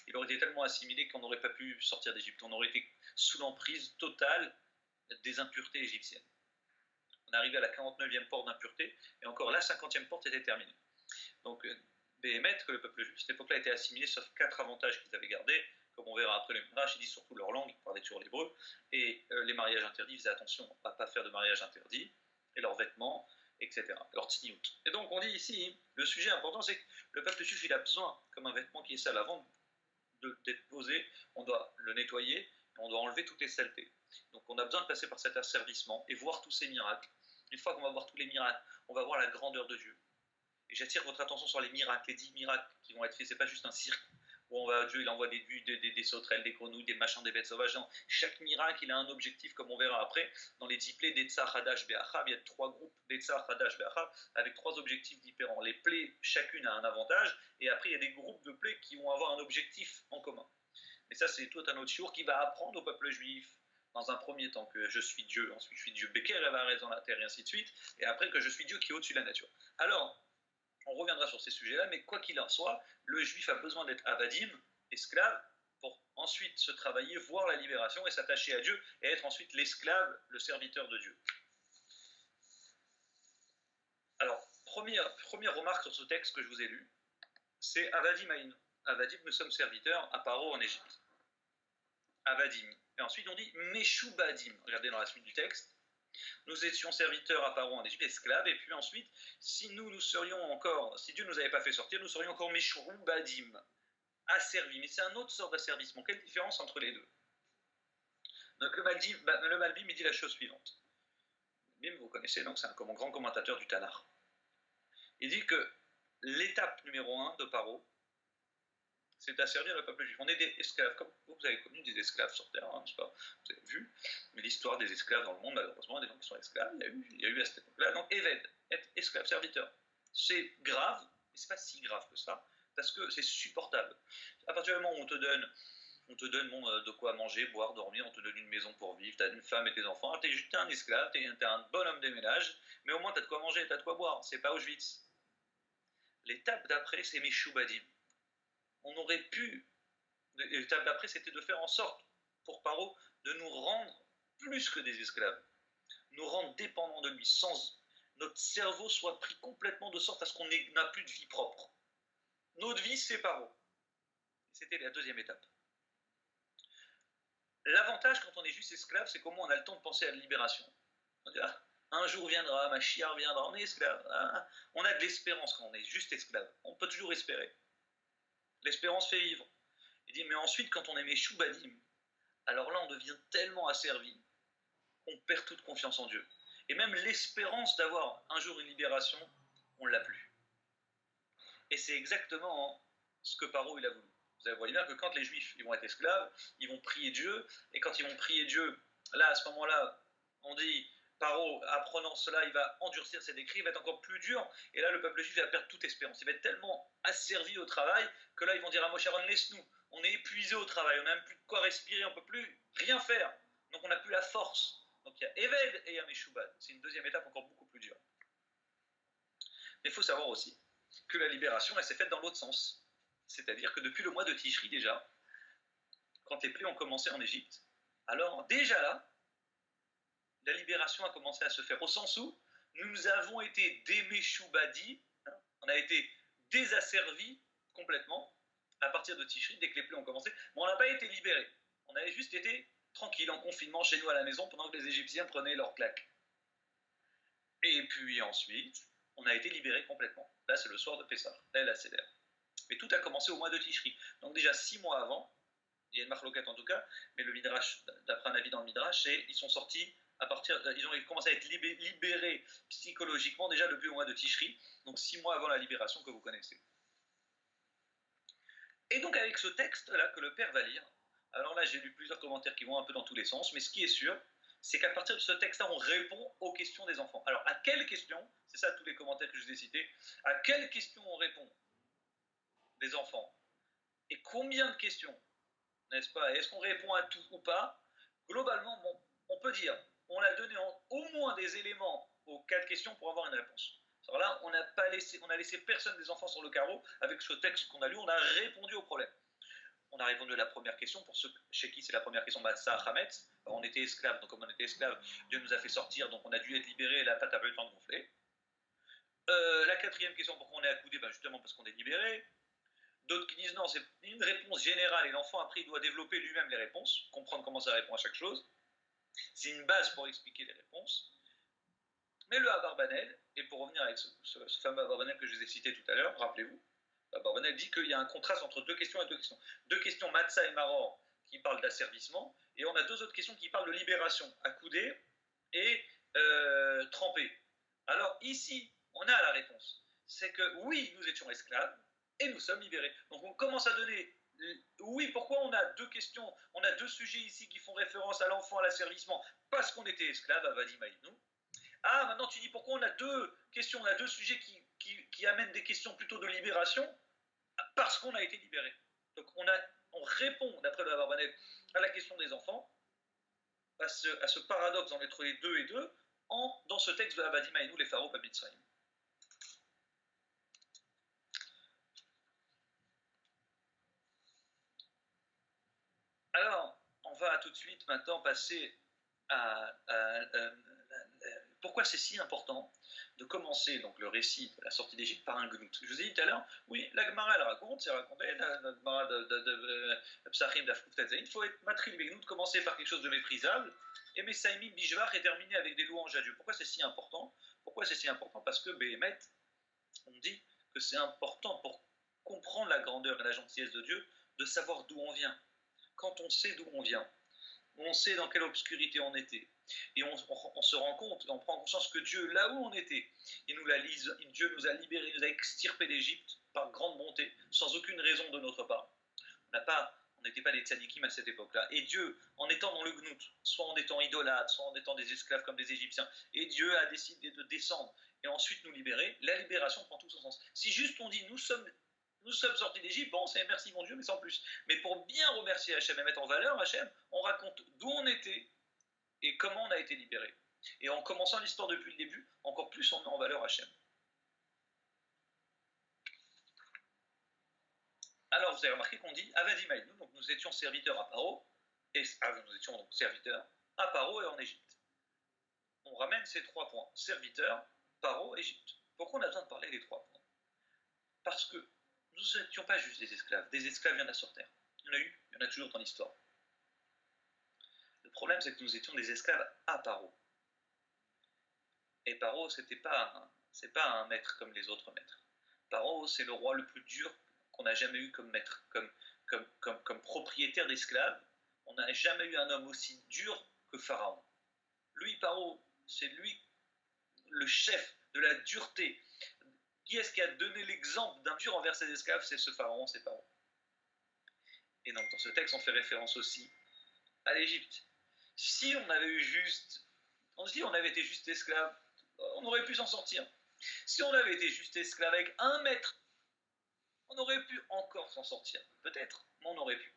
il aurait été tellement assimilé qu'on n'aurait pas pu sortir d'Égypte. On aurait été sous l'emprise totale des impuretés égyptiennes. On est arrivé à la 49e porte d'impureté, et encore la 50e porte était terminée. Donc, Béhémet, que le peuple juif, à cette époque-là, était assimilé, sauf 4 avantages qu'ils avaient gardés, comme on verra après le Midrash, ils disent surtout leur langue, ils parlaient toujours l'hébreu, et les mariages interdits, ils faisaient attention à ne pas faire de mariage interdit, et leurs vêtements, etc., leur tzniout. Et donc, on dit ici, le sujet important, c'est que le peuple juif, il a besoin, comme un vêtement qui est sale, avant d'être posé, on doit le nettoyer, et on doit enlever toutes les saletés. Donc on a besoin de passer par cet asservissement et voir tous ces miracles. Une fois qu'on va voir tous les miracles, on va voir la grandeur de Dieu. Et j'attire votre attention sur les miracles, les 10 miracles qui vont être faits. C'est pas juste un cirque où Dieu il envoie des sauterelles, des grenouilles, des machins, des bêtes sauvages. Non. Chaque miracle, il a un objectif, comme on verra après. Dans les 10 plaies d'Etzar, Hadash, Be'achav, il y a 3 groupes d'Etzar, Hadash, Be'achav, avec 3 objectifs différents. Les plaies, chacune a un avantage, et après il y a des groupes de plaies qui vont avoir un objectif en commun. Et ça, c'est tout un autre jour qui va apprendre au peuple juif, dans un premier temps, que je suis Dieu, ensuite je suis Dieu Beker, Evares dans la terre, et ainsi de suite, et après que je suis Dieu qui est au-dessus de la nature. Alors, on reviendra sur ces sujets-là, mais quoi qu'il en soit, le juif a besoin d'être avadim, esclave, pour ensuite se travailler, voir la libération et s'attacher à Dieu, et être ensuite l'esclave, le serviteur de Dieu. Alors, première remarque sur ce texte que je vous ai lu, c'est Avadim Aïn. Avadim, nous sommes serviteurs à Paro en Égypte. Avadim. Et ensuite on dit Meshubadim. Regardez dans la suite du texte. Nous étions serviteurs à Paro en Égypte, esclaves, et puis ensuite, si Dieu ne nous avait pas fait sortir, nous serions encore Meshubadim. asservi, mais c'est un autre sort d'asservissement. Quelle différence entre les deux? Donc le Malbim il dit la chose suivante. Malbim, vous connaissez, donc c'est un grand commentateur du Tanar. Il dit que l'étape numéro 1 de Paro, c'est d'asservir le peuple juif. On est des esclaves, comme vous avez connu des esclaves sur Terre, hein, vous avez vu, mais l'histoire des esclaves dans le monde, malheureusement, des gens qui sont esclaves, il y a eu à cette époque-là. Donc Eved, être esclave, serviteur, c'est grave, mais c'est pas si grave que ça, parce que c'est supportable. À partir du moment où on te donne de quoi manger, boire, dormir, on te donne une maison pour vivre, tu as une femme et tes enfants, t'es juste un esclave, t'es un bon homme des ménages, mais au moins tu as de quoi manger, tu as de quoi boire, c'est pas Auschwitz. L'étape d'après, c'est Meshubadim. On aurait pu, l'étape d'après, c'était de faire en sorte, pour Paro, de nous rendre plus que des esclaves, nous rendre dépendants de lui, sans notre cerveau soit pris complètement de sorte à ce qu'on n'a plus de vie propre. Notre vie, c'est Paro. C'était la deuxième étape. L'avantage quand on est juste esclave, c'est qu'au moins on a le temps de penser à la libération. On dit, ah, un jour viendra, ma chiare viendra, on est esclave. Ah, on a de l'espérance quand on est juste esclave. On peut toujours espérer. L'espérance fait vivre. Il dit, mais ensuite, quand on est Meshubadim, alors là, on devient tellement asservi qu'on perd toute confiance en Dieu. Et même l'espérance d'avoir un jour une libération, on ne l'a plus. Et c'est exactement ce que Paro il a voulu. Vous voyez bien que quand les Juifs ils vont être esclaves, ils vont prier Dieu, et quand ils vont prier Dieu, là, à ce moment-là, on dit, Paro, apprenant cela, il va endurcir ses décrets, il va être encore plus dur, et là, le peuple juif va perdre toute espérance. Il va être tellement asservi au travail, que là, ils vont dire à Moshe Aaron, laisse-nous, on est épuisé au travail, on n'a même plus de quoi respirer, on ne peut plus rien faire, donc on n'a plus la force. Donc il y a Eved et il y a Meshubad. C'est une deuxième étape encore beaucoup plus dure. Mais il faut savoir aussi que la libération, elle s'est faite dans l'autre sens. C'est-à-dire que depuis le mois de Tishri déjà, quand les plaies ont commencé en Égypte, alors déjà là, la libération a commencé à se faire au sens où nous avons été déméchoubadis, hein, on a été désasservis complètement à partir de Tishri, dès que les plaies ont commencé, mais on n'a pas été libérés. On avait juste été tranquille en confinement chez nous à la maison pendant que les Égyptiens prenaient leurs claques. Et puis ensuite, on a été libérés complètement. Là, c'est le soir de Pessah, là, la Seder. Mais tout a commencé au mois de Tishri. Donc déjà 6 mois avant, il y a une marloquette en tout cas, mais le Midrash, d'après un avis dans le Midrash, c'est ils sont sortis ils ont commencé à être libérés psychologiquement déjà depuis le mois de Tishri, donc 6 mois avant la libération que vous connaissez. Et donc avec ce texte-là que le père va lire, alors là j'ai lu plusieurs commentaires qui vont un peu dans tous les sens, mais ce qui est sûr, c'est qu'à partir de ce texte-là, on répond aux questions des enfants. Alors à quelles questions, c'est ça tous les commentaires que je vous ai cités, à quelles questions on répond des enfants? Et combien de questions, n'est-ce pas? Est-ce qu'on répond à tout ou pas? Globalement, bon, on peut dire, on a donné au moins des éléments aux 4 questions pour avoir une réponse. Alors là, on a laissé personne des enfants sur le carreau. Avec ce texte qu'on a lu, on a répondu au problème. On a répondu à la première question, pour ceux chez qui c'est la première question, Matzah Hametz. On était esclaves, donc comme on était esclaves, Dieu nous a fait sortir, donc on a dû être libérés, et la pâte a pas eu le temps de gonfler. La quatrième question, pourquoi on est accoudé? Justement parce qu'on est libéré. D'autres qui disent non, c'est une réponse générale et l'enfant après il doit développer lui-même les réponses, comprendre comment ça répond à chaque chose. C'est une base pour expliquer les réponses. Mais le Abarbanel, et pour revenir avec ce fameux Abarbanel que je vous ai cité tout à l'heure, rappelez-vous, Abarbanel dit qu'il y a un contraste entre deux questions et deux questions. Deux questions, Matzah et Maror, qui parlent d'asservissement, et on a deux autres questions qui parlent de libération, accoudé et trempé. Alors ici, on a la réponse. C'est que oui, nous étions esclaves, et nous sommes libérés. Donc on commence à donner, oui, pourquoi on a deux questions, on a deux sujets ici qui font référence à l'enfant, à l'asservissement, parce qu'on était esclaves, à Vadim Aïnou. Ah, maintenant tu dis pourquoi on a deux questions, on a deux sujets qui amènent des questions plutôt de libération, parce qu'on a été libérés. Donc on répond, d'après le Abarbanel, à la question des enfants, à ce paradoxe entre les deux et deux, dans ce texte de Vadim Aïnou, les pharaons Babitzraïm. Alors, on va tout de suite maintenant passer à pourquoi c'est si important de commencer donc le récit de la sortie d'Égypte par un gnout. Je vous ai dit tout à l'heure, oui, la Gemara elle raconte, c'est raconté, la Gemara de Psachim d'Afkouftazaïn, il faut être matril begnout, commencer par quelque chose de méprisable, et Messaïmi Bishvar est terminé avec des louanges à Dieu. Pourquoi c'est si important? Pourquoi c'est si important? Parce que Béhémet, on dit que c'est important pour comprendre la grandeur et la gentillesse de Dieu, de savoir d'où on vient. Quand on sait d'où on vient, on sait dans quelle obscurité on était, et on se rend compte, on prend conscience que Dieu, là où on était, Dieu nous a libérés, il nous a extirpés d'Égypte par grande bonté, sans aucune raison de notre part. On n'était pas des tzadikim à cette époque-là. Et Dieu, en étant dans le gnout, soit en étant idolâtre, soit en étant des esclaves comme des Égyptiens, et Dieu a décidé de descendre et ensuite nous libérer, la libération prend tout son sens. Si juste on dit nous sommes sortis d'Égypte, bon, c'est merci mon Dieu, mais sans plus. Mais pour bien remercier Hachem et mettre en valeur Hachem, on raconte d'où on était et comment on a été libéré. Et en commençant l'histoire depuis le début, encore plus on met en valeur Hachem. Alors vous avez remarqué qu'on dit Avadim Aïnou, donc nous étions serviteurs à Paro, et nous étions donc serviteurs à Paro et en Égypte. On ramène ces 3 points, serviteurs, Paro, Égypte. Pourquoi on a besoin de parler des 3 points? Parce que nous n'étions pas juste des esclaves il y en a sur terre. Il y en a eu, il y en a toujours dans l'histoire. Le problème c'est que nous étions des esclaves à Paro. Et Paro, c'est pas un maître comme les autres maîtres. Paro, c'est le roi le plus dur qu'on n'a jamais eu comme maître, comme propriétaire d'esclaves. On n'a jamais eu un homme aussi dur que Pharaon. Lui, Paro, c'est lui le chef de la dureté. Qui est-ce qui a donné l'exemple d'un dur envers ses esclaves? C'est ce Pharaon, c'est Paro. Et donc dans ce texte, on fait référence aussi à l'Égypte. Si on avait été juste esclave, on aurait pu s'en sortir. Si on avait été juste esclave avec un maître, on aurait pu encore s'en sortir. Peut-être, mais on aurait pu.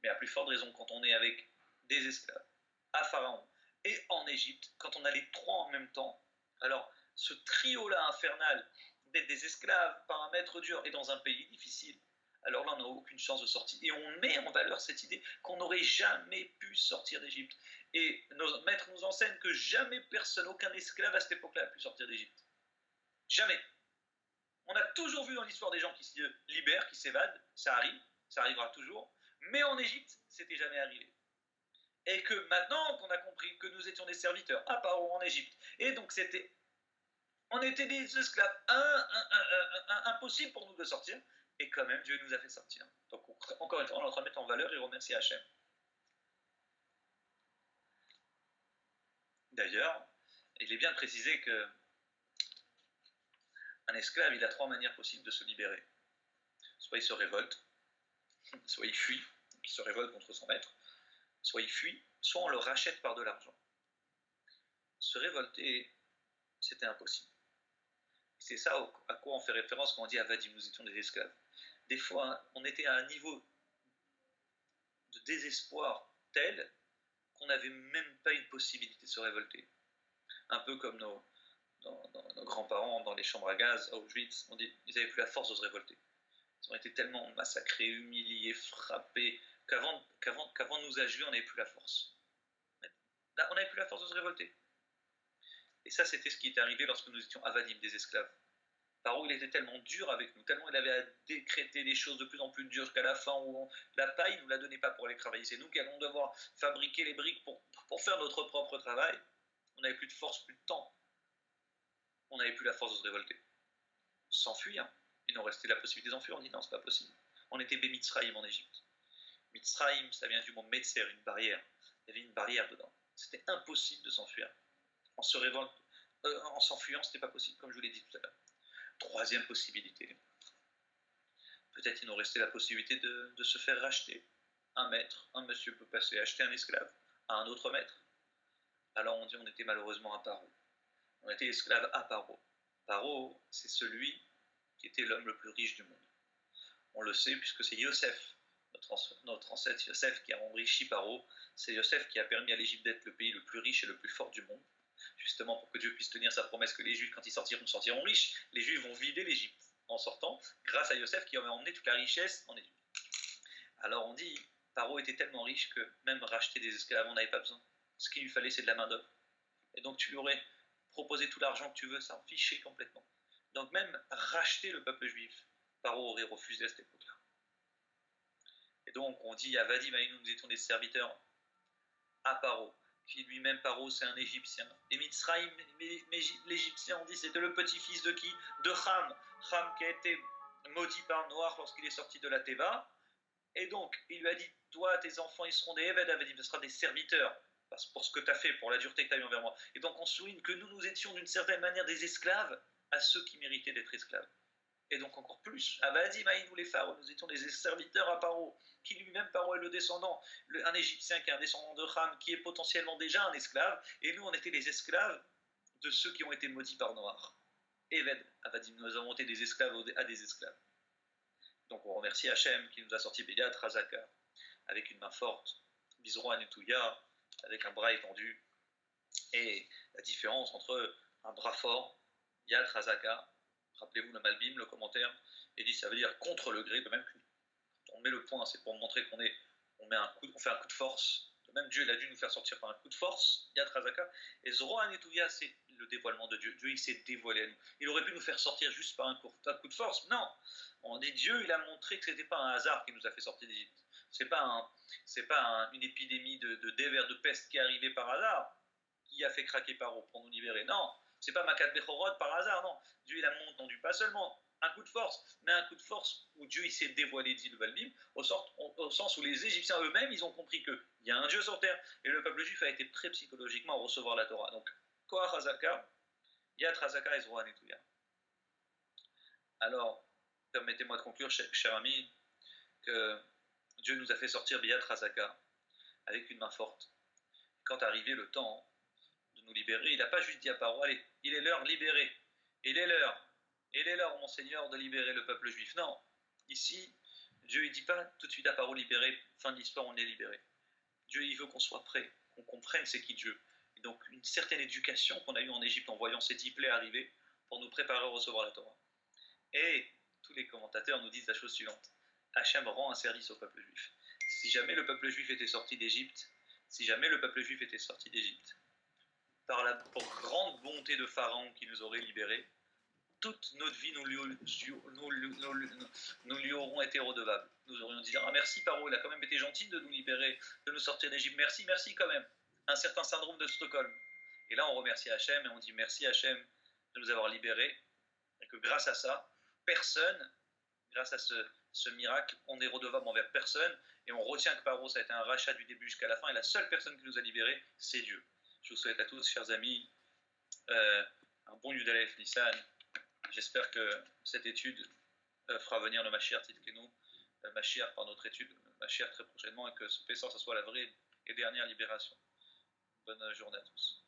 Mais à plus forte raison, quand on est avec des esclaves, à Pharaon et en Égypte, quand on a les 3 en même temps, alors ce trio-là infernal d'être des esclaves par un maître dur et dans un pays difficile, alors là on n'a aucune chance de sortir. Et on met en valeur cette idée qu'on n'aurait jamais pu sortir d'Égypte. Et nos maîtres nous enseignent que jamais personne, aucun esclave à cette époque-là a pu sortir d'Égypte. Jamais. On a toujours vu dans l'histoire des gens qui se libèrent, qui s'évadent, ça arrive, ça arrivera toujours, mais en Égypte, c'était jamais arrivé. Et que maintenant qu'on a compris que nous étions des serviteurs à Paro en Égypte, et donc on était des esclaves, impossible pour nous de sortir, et quand même Dieu nous a fait sortir. Donc encore une fois, on est en train de mettre en valeur et remercier Hachem. D'ailleurs, il est bien de préciser que un esclave, il a 3 manières possibles de se libérer. Soit il se révolte, soit il fuit, il se révolte contre son maître, soit il fuit, soit on le rachète par de l'argent. Se révolter, c'était impossible. C'est ça à quoi on fait référence quand on dit Avadim, nous étions des esclaves. Des fois, on était à un niveau de désespoir tel qu'on n'avait même pas une possibilité de se révolter. Un peu comme nos grands-parents dans les chambres à gaz à Auschwitz, ils n'avaient plus la force de se révolter. Ils ont été tellement massacrés, humiliés, frappés, qu'avant de nous ajuster, on n'avait plus la force. Là, on n'avait plus la force de se révolter. Et ça, c'était ce qui était arrivé lorsque nous étions avadim, des esclaves. Paro, il était tellement dur avec nous, tellement il avait à décréter des choses de plus en plus dures, jusqu'à la fin où la paille, il ne nous la donnait pas pour aller travailler. C'est nous qui allons devoir fabriquer les briques pour faire notre propre travail. On n'avait plus de force, plus de temps. On n'avait plus la force de se révolter. S'enfuir. Il nous restait la possibilité d'enfuir. On dit non, c'est pas possible. On était Mitzrayim en Égypte. Mitzrayim, ça vient du mot Metzer, une barrière. Il y avait une barrière dedans. C'était impossible de s'enfuir. En s'enfuyant, c'était pas possible, comme je vous l'ai dit tout à l'heure. 3e possibilité. Peut-être il nous restait la possibilité de se faire racheter. Un maître, un monsieur peut passer acheter un esclave à un autre maître. Alors on dit on était malheureusement à Paro. On était esclave à Paro. Paro, c'est celui qui était l'homme le plus riche du monde. On le sait puisque c'est Yosef, notre ancêtre Yosef, qui a enrichi Paro. C'est Yosef qui a permis à l'Égypte d'être le pays le plus riche et le plus fort du monde. Justement pour que Dieu puisse tenir sa promesse que les Juifs, quand ils sortiront riches. Les Juifs vont vider l'Égypte en sortant, grâce à Yosef qui avait emmené toute la richesse en Égypte. Alors on dit, Paro était tellement riche que même racheter des esclaves, on n'avait pas besoin. Ce qu'il lui fallait, c'est de la main-d'œuvre. Et donc tu lui aurais proposé tout l'argent que tu veux, ça en fichait complètement. Donc même racheter le peuple juif, Paro aurait refusé à cette époque-là. Et donc on dit à Vadim, nous étions des serviteurs à Paro, qui lui-même, Paro, c'est un Égyptien. Et Mitzrayim, l'Égyptien, on dit, c'était le petit-fils de qui? De Ham. Ham qui a été maudit par Noach lorsqu'il est sorti de la Teva. Et donc, il lui a dit, toi, tes enfants, ils seront des Eved Avadim, ce sera des serviteurs, pour ce que tu as fait, pour la dureté que tu as eu envers moi. Et donc, on souligne que nous étions d'une certaine manière des esclaves à ceux qui méritaient d'être esclaves. Et donc encore plus, Avadim, nous les pharaons, nous étions des serviteurs à Paro, qui lui-même, Paro est le descendant, un Égyptien qui est un descendant de Ham, qui est potentiellement déjà un esclave, et nous on était les esclaves de ceux qui ont été maudits par Noir. Eved, Avadim, nous avons été des esclaves à des esclaves. Donc on remercie Hachem qui nous a sorti Béliat, Razaka, avec une main forte, Bizroa Netouya, avec un bras étendu, et la différence entre un bras fort, Yad Razaka, rappelez-vous le Malbim, le commentaire, et dit ça veut dire contre le gré, de même qu'on met le point, c'est pour montrer qu'on fait un coup de force. De même, Dieu il a dû nous faire sortir par un coup de force, Yad Razaka, et Zoroa Netouya, c'est le dévoilement de Dieu. Dieu, il s'est dévoilé à nous. Il aurait pu nous faire sortir juste par un coup de force. Non, on dit Dieu, il a montré que ce n'était pas un hasard qui nous a fait sortir d'Égypte. C'est pas une épidémie de dévers, de peste qui est arrivée par hasard, qui a fait craquer Paro pour nous libérer. Non, c'est pas Makat Bechorod par hasard, non. Dieu, il a monté pas seulement un coup de force, mais un coup de force où Dieu il s'est dévoilé, dit le Balbim, au sens où les Égyptiens eux-mêmes, ils ont compris qu'il y a un Dieu sur terre, et le peuple juif a été prêt psychologiquement à recevoir la Torah. Donc, Koach Hazaka, Yat Hazaka et Zoroa Netouya. Alors, permettez-moi de conclure, cher ami, que Dieu nous a fait sortir Biyat Razaka avec une main forte. Quand arrivé le temps de nous libérer, il n'a pas juste dit à Paro, allez, il est l'heure, libérez. Il est l'heure, mon Seigneur, de libérer le peuple juif. Non, ici, Dieu ne dit pas tout de suite à Paro, libéré, fin de l'histoire, on est libéré. Dieu, il veut qu'on soit prêt, qu'on comprenne c'est qui Dieu. Et donc, une certaine éducation qu'on a eue en Égypte en voyant ces 10 plaies arriver pour nous préparer à recevoir la Torah. Et tous les commentateurs nous disent la chose suivante. Hachem rend un service au peuple juif. Si jamais le peuple juif était sorti d'Égypte, par la grande bonté de Pharaon qui nous aurait libérés, toute notre vie, nous lui aurons été redevables. Nous aurions dit, ah merci Paro, il a quand même été gentil de nous libérer, de nous sortir d'Égypte. Merci quand même. Un certain syndrome de Stockholm. Et là, on remercie Hachem et on dit merci Hachem de nous avoir libérés. Et que grâce à ça, personne, grâce à ce miracle, on est redevable envers personne. Et on retient que Paro, ça a été un rachat du début jusqu'à la fin. Et la seule personne qui nous a libérés, c'est Dieu. Je vous souhaite à tous, chers amis, un bon Yudalef Nissan. J'espère que cette étude fera venir le Mashiach Tzidkenu, Mashiach par notre étude, Mashiach très prochainement, et que ce Pessah, ce soit la vraie et dernière libération. Bonne journée à tous.